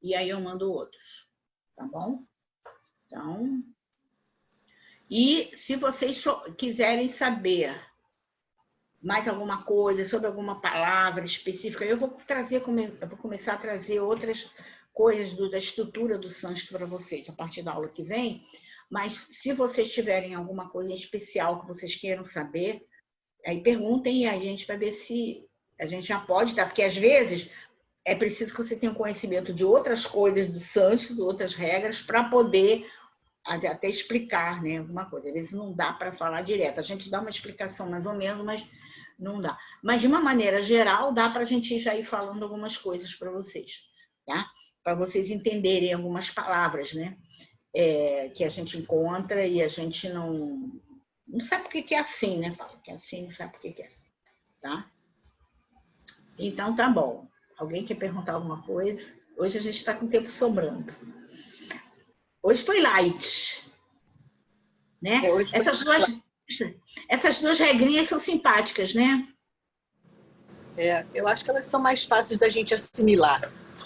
E aí eu mando outros, tá bom? Então, e se vocês quiserem saber mais alguma coisa sobre alguma palavra específica, eu vou começar a trazer outras coisas da estrutura do sânscrito para vocês, a partir da aula que vem. Mas se vocês tiverem alguma coisa em especial que vocês queiram saber, aí perguntem e a gente vai ver se a gente já pode, tá? Porque às vezes é preciso que você tenha um conhecimento de outras coisas do sânscrito, outras regras, para poder até explicar, né, alguma coisa. Às vezes não dá para falar direto. A gente dá uma explicação mais ou menos, mas não dá. Mas de uma maneira geral, dá para a gente já ir falando algumas coisas para vocês, tá? Para vocês entenderem algumas palavras, né? Que a gente encontra e a gente não sabe por que é assim, né? Fala que é assim, não sabe por que é. Tá? Então, tá bom. Alguém quer perguntar alguma coisa? Hoje a gente está com tempo sobrando. Hoje foi light. Né? Essas duas regrinhas são simpáticas, né? Eu acho que elas são mais fáceis da gente assimilar.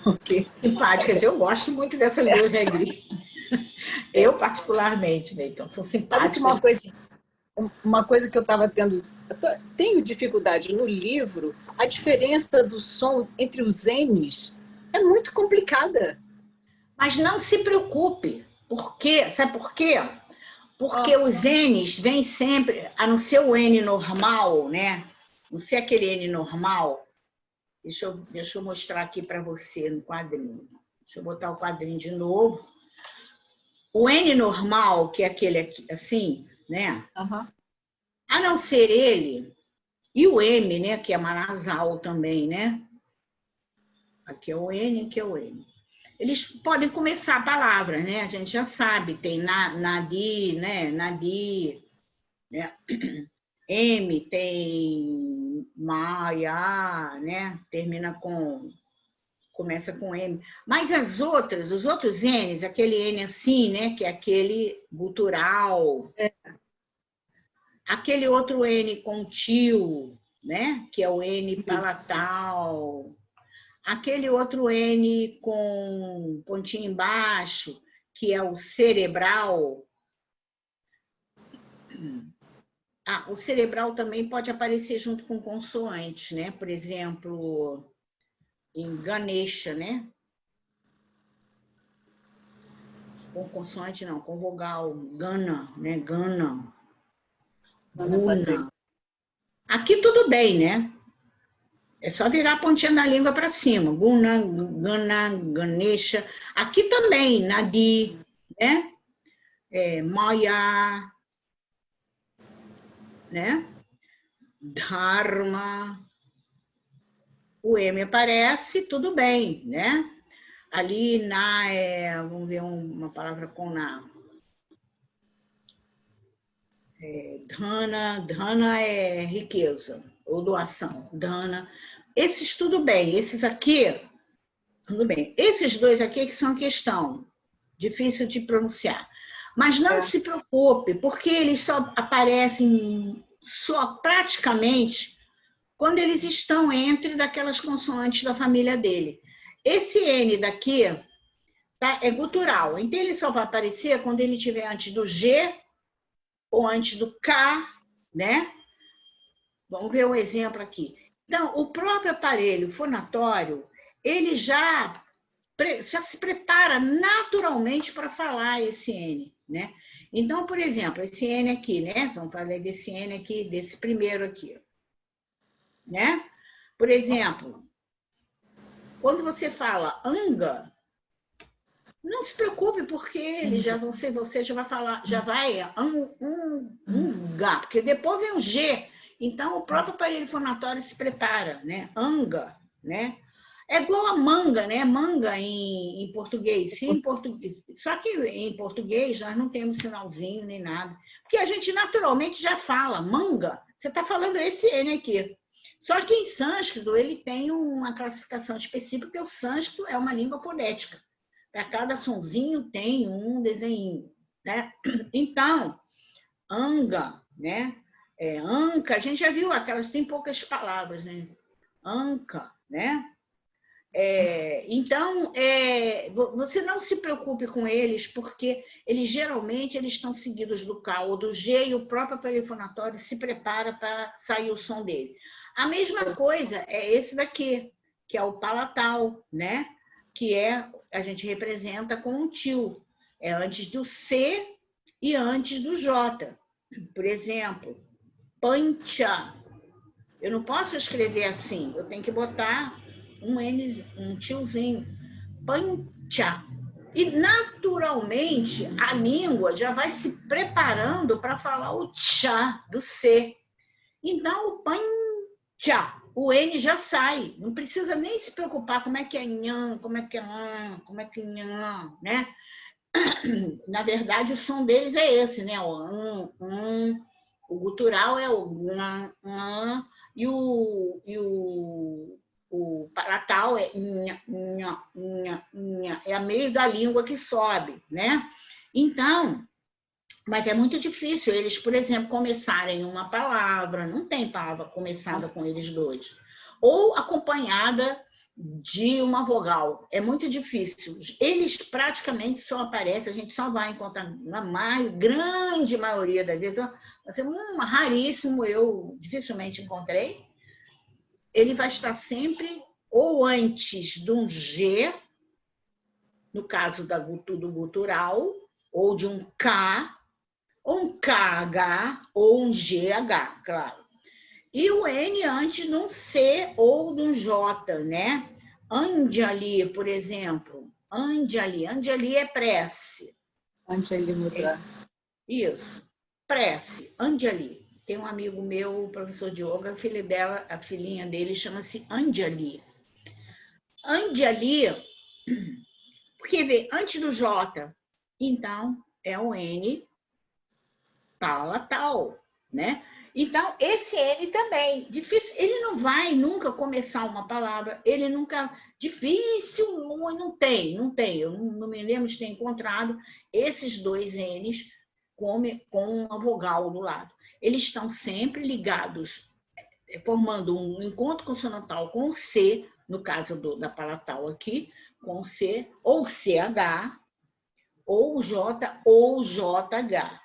Okay. Simpáticas. Eu gosto muito dessas duas regrinhas. Eu, particularmente, né? Então, são simpáticas. Uma coisa que eu estava tenho dificuldade no livro, a diferença do som entre os N's é muito complicada. Mas não se preocupe. Por quê? Sabe por quê? Porque os N's vêm sempre, a não ser o N normal, né? Não ser aquele N normal. Deixa eu mostrar aqui para você no quadrinho. Deixa eu botar o quadrinho de novo. O N normal, que é aquele aqui, assim, né? Uhum. A não ser ele, e o M, né? Que é manasal também, né? Aqui é o N, aqui é o M. Eles podem começar a palavra, né? A gente já sabe, tem nadi, né? Nadi, né? M, tem maia, né? Começa com M. Mas os outros N's, aquele N assim, né? Que é aquele gutural. Aquele outro N com tio, né? Que é o N palatal. Aquele outro N com pontinho embaixo, que é o cerebral. O cerebral também pode aparecer junto com consoantes, né? Por exemplo, em Ganesha, né? com consoante não, com vogal, gana, né? Gana. Guna. Aqui tudo bem, né? É só virar a pontinha da língua para cima. Guna, Gana, Ganesha. Aqui também, Nadi, né? Maya, né? Dharma. O M aparece, tudo bem, né? Ali, vamos ver uma palavra com na. Dhana é riqueza, ou doação. Dhana. Esses, tudo bem. Esses aqui, tudo bem. Esses dois aqui que são questão. Difícil de pronunciar. Mas não se preocupe, porque eles só aparecem praticamente quando eles estão entre daquelas consoantes da família dele. Esse N daqui é gutural, então ele só vai aparecer quando ele estiver antes do G ou antes do K, né? Vamos ver um exemplo aqui. Então, o próprio aparelho fonatório, ele já se prepara naturalmente para falar esse N, né? Então, por exemplo, esse N aqui, né? Vamos falar desse N aqui, desse primeiro aqui, né? Por exemplo, quando você fala anga, não se preocupe, porque ele você já vai falar, já vai anga, porque depois vem o G. Então, o próprio aparelho fonatório se prepara, né? Anga, né? É igual a manga, né? Manga em português. Sim, em português. Só que em português nós não temos sinalzinho nem nada. Porque a gente naturalmente já fala manga. Você está falando esse N aqui. Só que em sânscrito ele tem uma classificação específica, porque o sânscrito é uma língua fonética. Para cada sonzinho tem um desenho, né? Então, anga, né? Anca, a gente já viu aquelas, tem poucas palavras, né? Anca, né? Então, você não se preocupe com eles, porque eles geralmente estão seguidos do K ou do G e o próprio aparelho fonatório se prepara para sair o som dele. A mesma coisa é esse daqui, que é o palatal, né? Que a gente representa com um til. É antes do C e antes do J. Por exemplo, pancha. Eu não posso escrever assim, eu tenho que botar um tilzinho. Pancha. E, naturalmente, a língua já vai se preparando para falar o tchá do C. Então, o pancha, o N já sai. Não precisa nem se preocupar como é que é nhan, como é que é an, como é que é nhan, né? Na verdade, o som deles é esse, né? O gutural é o nhan, nhan, e o palatal é a meio da língua que sobe, né? Então, mas é muito difícil eles, por exemplo, começarem uma palavra, não tem palavra começada com eles dois, ou acompanhada de uma vogal, é muito difícil. Eles praticamente só aparecem, a gente só vai encontrar, na grande maioria das vezes, vai ser raríssimo, eu dificilmente encontrei, ele vai estar sempre ou antes de um G, no caso do gutural, ou de um K, ou um KH, ou um GH, claro. E o N antes de um C ou de um J, né? Anjali, por exemplo. Anjali é prece. Anjali Mudra. Isso, prece, Anjali. Tem um amigo meu, professor de yoga, a filhinha dele chama-se Anjali. Anjali, porque vê, antes do J, então é o N palatal, né? Então, esse N também, difícil, ele não vai nunca começar uma palavra, ele nunca, difícil, não tem, eu não me lembro de ter encontrado esses dois N's com uma vogal do lado. Eles estão sempre ligados, formando um encontro consonantal com o C, no caso da palatal aqui, com o C, ou CH, ou J, ou JH,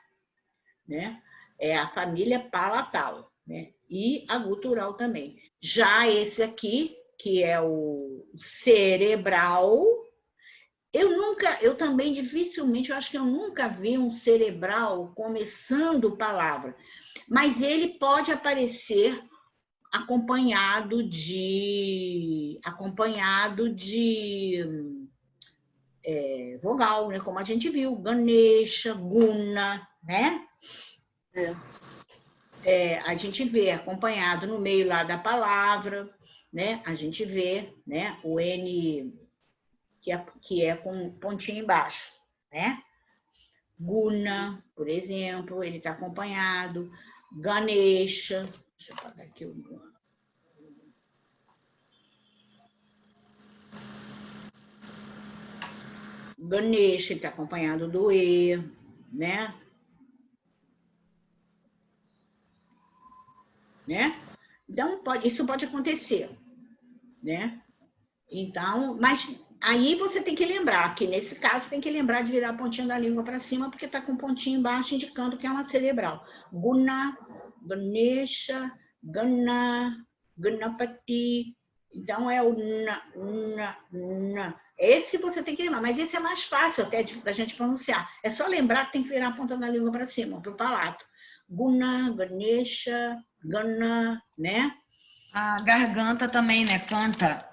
né? É a família palatal, né? E a gutural também. Já esse aqui, que é o cerebral, Eu também dificilmente, eu acho que eu nunca vi um cerebral começando palavra, mas ele pode aparecer acompanhado de vogal, né? Como a gente viu, Ganesha, Guna, né? A gente vê acompanhado no meio lá da palavra, né? A gente vê, né? O N que é com pontinho embaixo, né? Guna, por exemplo, ele está acompanhado. Ganesha, deixa eu apagar aqui o Ganesha, ele está acompanhado do E, né? Então, isso pode acontecer, né? Então, mas aí você tem que lembrar, que nesse caso tem que lembrar de virar a pontinha da língua para cima, porque está com um pontinho embaixo indicando que é uma cerebral. Guna, Ganesha, Gana, Ganapati. Então, é o na. Esse você tem que lembrar, mas esse é mais fácil até da gente pronunciar. É só lembrar que tem que virar a ponta da língua para cima, para o palato. Guna, Ganesha, Gana, né? A garganta também, né? Canta.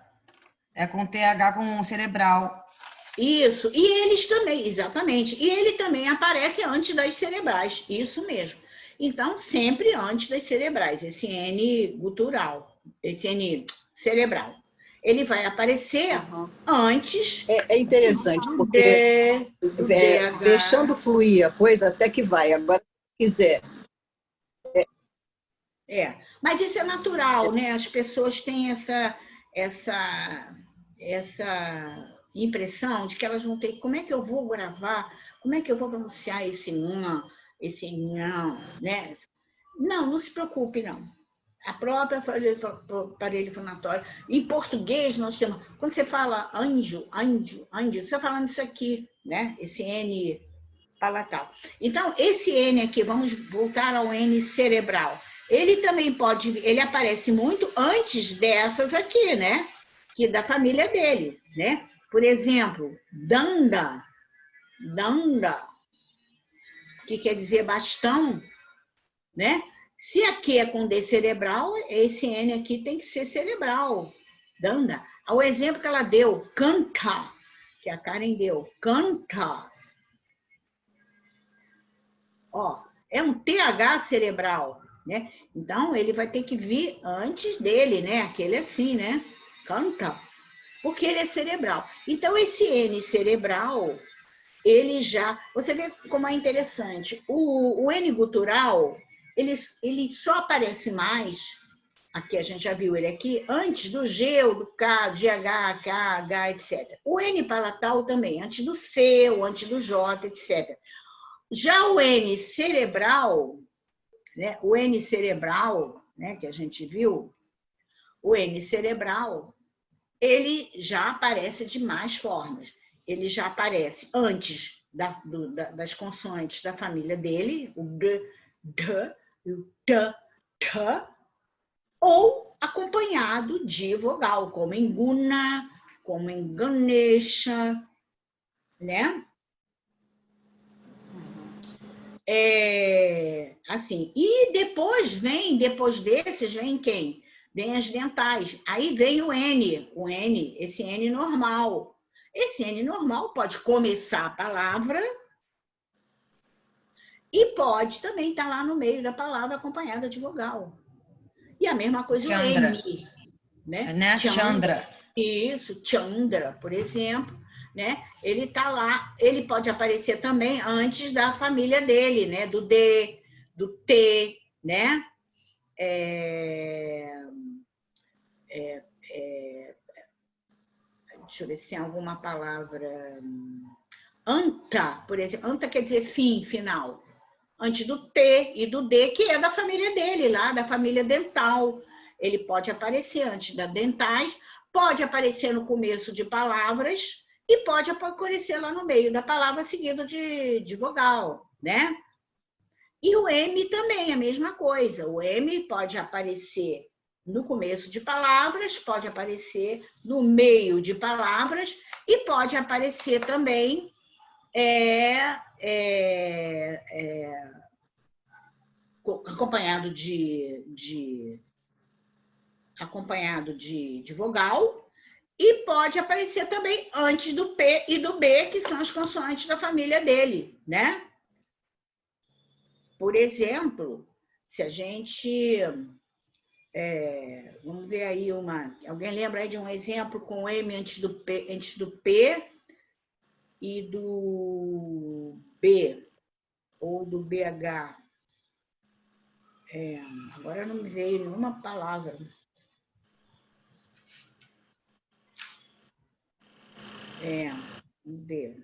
É com TH com cerebral. Isso. E eles também, exatamente. E ele também aparece antes das cerebrais. Isso mesmo. Então, sempre antes das cerebrais. Esse N gutural, esse N cerebral. Ele vai aparecer antes. É interessante, porque deixando fluir a coisa até que vai. Agora, se quiser. Mas isso é natural, né? As pessoas têm essa impressão de que elas vão ter. Como é que eu vou gravar? Como é que eu vou pronunciar esse não, né? Não se preocupe, não. A própria aparelho fonatório. Em português, nós temos. Quando você fala anjo, você está falando isso aqui, né? Esse N palatal. Então, esse N aqui, vamos voltar ao N cerebral. Ele também ele aparece muito antes dessas aqui, né? Que da família dele, né? Por exemplo, Danda, que quer dizer bastão, né? Se aqui é com D cerebral, esse N aqui tem que ser cerebral. Danda. O exemplo que ela deu, canta, que a Karen deu, canta. É um TH cerebral, né? Então, ele vai ter que vir antes dele, né? Aquele assim, né? Canta. Porque ele é cerebral. Então, esse N cerebral, ele já... Você vê como é interessante. O N gutural, ele só aparece mais, aqui a gente já viu ele aqui, antes do G, ou do K, GH, K, H, etc. O N palatal também, antes do C, ou antes do J, etc. Já o N cerebral, né? O N cerebral, né, que a gente viu, o N cerebral, ele já aparece de mais formas. Ele já aparece antes das consoantes da família dele, o D, o T, ou acompanhado de vogal, como em Guna, como em Ganesha, né? Assim, e depois desses vem quem? Vem as dentais. Aí vem o N, esse N normal. Esse N normal pode começar a palavra e pode também estar lá no meio da palavra acompanhada de vogal. E a mesma coisa Chandra. o N, né? Chandra. Isso, Chandra, por exemplo, né? Ele tá lá, ele pode aparecer também antes da família dele, né? Do D, do T, né? Deixa eu ver se tem alguma palavra. Anta, por exemplo. Anta quer dizer fim, final. Antes do T e do D, que é da família dele, lá, da família dental. Ele pode aparecer antes da dentais, pode aparecer no começo de palavras e pode aparecer lá no meio da palavra seguido de vogal, né? E o M também, a mesma coisa. O M pode aparecer no começo de palavras, pode aparecer no meio de palavras e pode aparecer também acompanhado de vogal, e pode aparecer também antes do P e do B, que são as consoantes da família dele, né? Por exemplo, se a gente... vamos ver aí alguém lembra aí de um exemplo com M antes do P e do B, ou do BH? Agora não me veio nenhuma palavra. Vamos ver.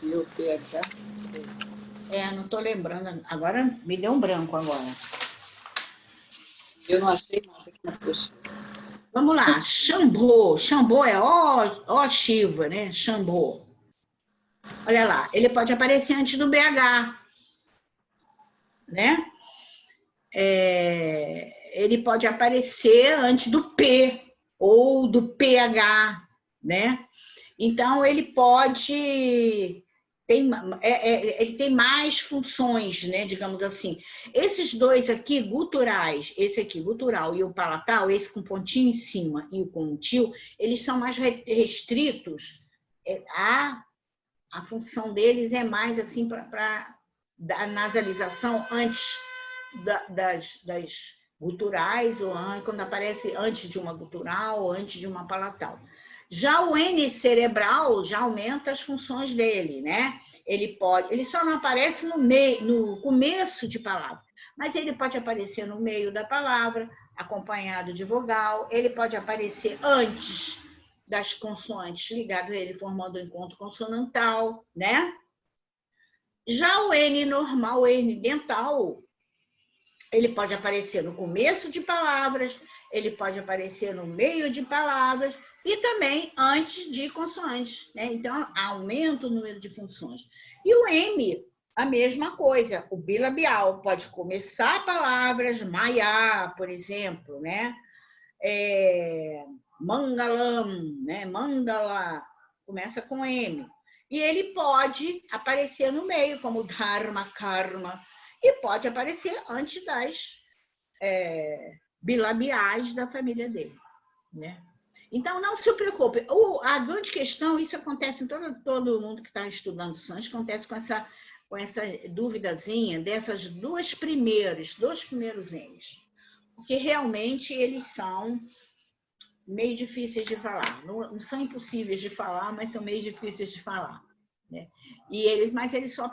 E o PH? Não estou lembrando. Agora me deu um branco agora. Eu não achei nada aqui na poxa. Vamos lá. Xambô. Xambô é ó Shiva, né? Xambô. Olha lá. Ele pode aparecer antes do BH, né? Ele pode aparecer antes do P ou do PH, né? Então, ele pode... ele tem mais funções, né? Digamos assim. Esses dois aqui, guturais, esse aqui, gutural, e o palatal, esse com pontinho em cima e o com um tio, eles são mais restritos. A função deles é mais assim para a nasalização antes das guturais, ou quando aparece antes de uma gutural ou antes de uma palatal. Já o N cerebral já aumenta as funções dele, né? Ele só não aparece no começo de palavra, mas ele pode aparecer no meio da palavra, acompanhado de vogal, ele pode aparecer antes das consoantes ligadas a ele, formando um encontro consonantal, né? Já o N normal, o N dental, ele pode aparecer no começo de palavras, ele pode aparecer no meio de palavras e também antes de consoantes, né? Então, aumenta o número de funções. E o M, a mesma coisa. O bilabial pode começar palavras, Maya, por exemplo, né? Mangalam, né? Mangala, começa com M. E ele pode aparecer no meio, como Dharma, Karma, e pode aparecer antes das bilabiais da família dele, né? Então, não se preocupe. A grande questão, isso acontece em todo mundo que está estudando sânscrito, acontece com essa duvidazinha dessas dois primeiros N's. Porque realmente eles são meio difíceis de falar. Não são impossíveis de falar, mas são meio difíceis de falar, né? Mas eles só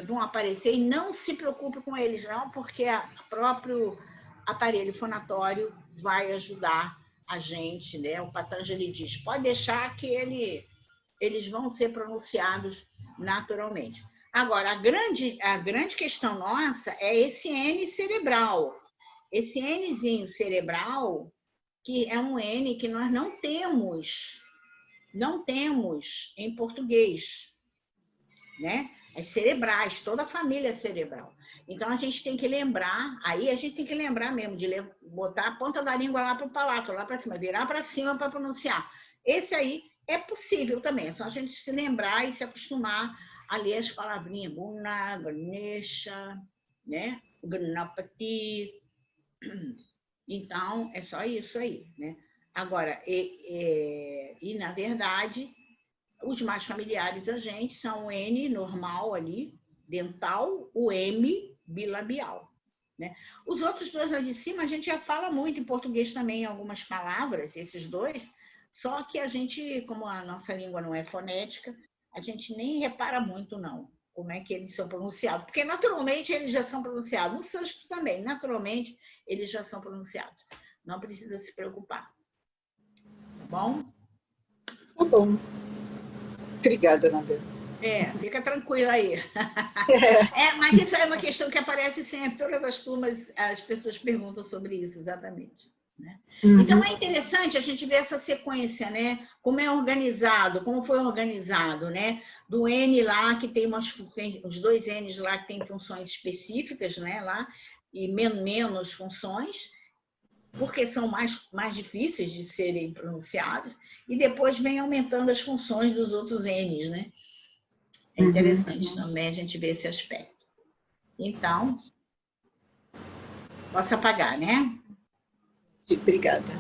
vão aparecer, e não se preocupe com eles, não, porque o próprio aparelho fonatório vai ajudar a gente, né? O Patanjali diz, pode deixar que eles vão ser pronunciados naturalmente. Agora, a grande questão nossa é esse N cerebral. Esse Nzinho cerebral, que é um N que nós não temos em português, né? As cerebrais, toda a família é cerebral. Então, a gente tem que lembrar, mesmo, de botar a ponta da língua lá para o palato, lá para cima, virar para cima para pronunciar. Esse aí é possível também, é só a gente se lembrar e se acostumar a ler as palavrinhas Guna, Ganesha, né? Ganapati. Então, é só isso aí, né? Agora, na verdade, os mais familiares a gente são o N normal ali, dental, o M bilabial, né? Os outros dois lá de cima a gente já fala muito em português também, algumas palavras, esses dois, só que a gente, como a nossa língua não é fonética, a gente nem repara muito, não, como é que eles são pronunciados, porque naturalmente eles já são pronunciados, no sânscrito também, naturalmente eles já são pronunciados, não precisa se preocupar, tá bom? Tá bom. Obrigada, Nanda. Fica tranquila aí. Mas isso é uma questão que aparece sempre, todas as turmas, as pessoas perguntam sobre isso, exatamente, né? Então, é interessante a gente ver essa sequência, né? Como é organizado, como foi organizado, né? do N lá, que tem os dois N's lá que tem funções específicas, né, lá, e menos funções, porque são mais difíceis de serem pronunciados, e depois vem aumentando as funções dos outros N's, né? É interessante também a gente ver esse aspecto. Então, posso apagar, né? Obrigada.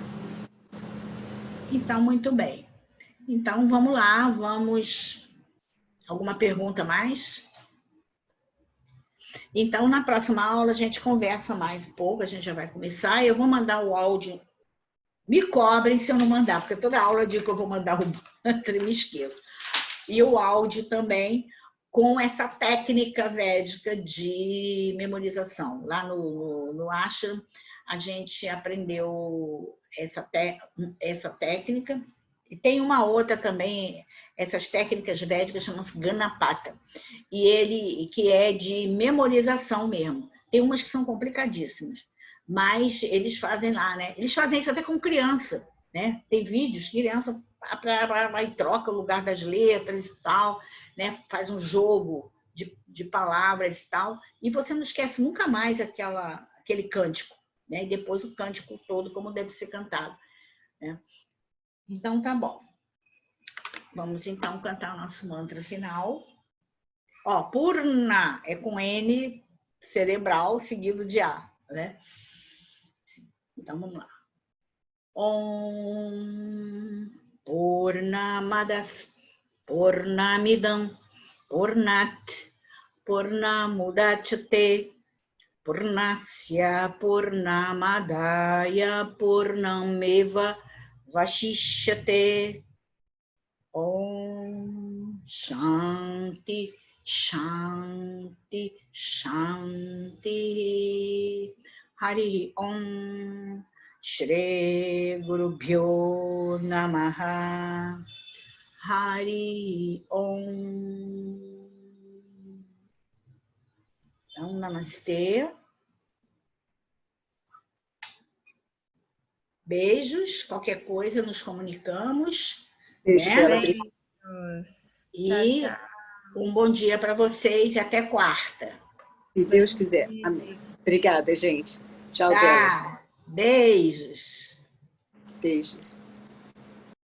Então, muito bem. Então, vamos lá, Alguma pergunta mais? Então, na próxima aula, a gente conversa mais um pouco, a gente já vai começar. Eu vou mandar o áudio. Me cobrem se eu não mandar, porque toda aula eu digo que eu vou mandar o mantra e me esqueço. E o áudio também, com essa técnica védica de memorização. Lá no Ashram, a gente aprendeu essa técnica. E tem uma outra também, essas técnicas védicas chamam-se Ganapata, que é de memorização mesmo. Tem umas que são complicadíssimas, mas eles fazem lá, né? Eles fazem isso até com criança, né? Tem vídeos, criança vai e troca o lugar das letras e tal, né? Faz um jogo de palavras e tal, e você não esquece nunca mais aquele cântico, né? E depois o cântico todo, como deve ser cantado, né? Então, tá bom. Vamos, então, cantar o nosso mantra final. Ó, Purna é com N cerebral seguido de A, né? Então, vamos lá. Om Purnamada Purnamidam Purnat Purnamudachyate Purnasya Purnamadaya Purnameva Vashishyate. Om Shanti, Shanti, Shanti. Hari Om Shri Guru Bhyo Namaha. Hari Om. Então, namastê. Beijos. Qualquer coisa, nos comunicamos. Beijo, Né? Bela. E Tchau, tchau. um bom dia para vocês e até quarta. Se Deus quiser. Amém. Obrigada, gente. Tchau, Bela. Tá. Beijos. Beijos.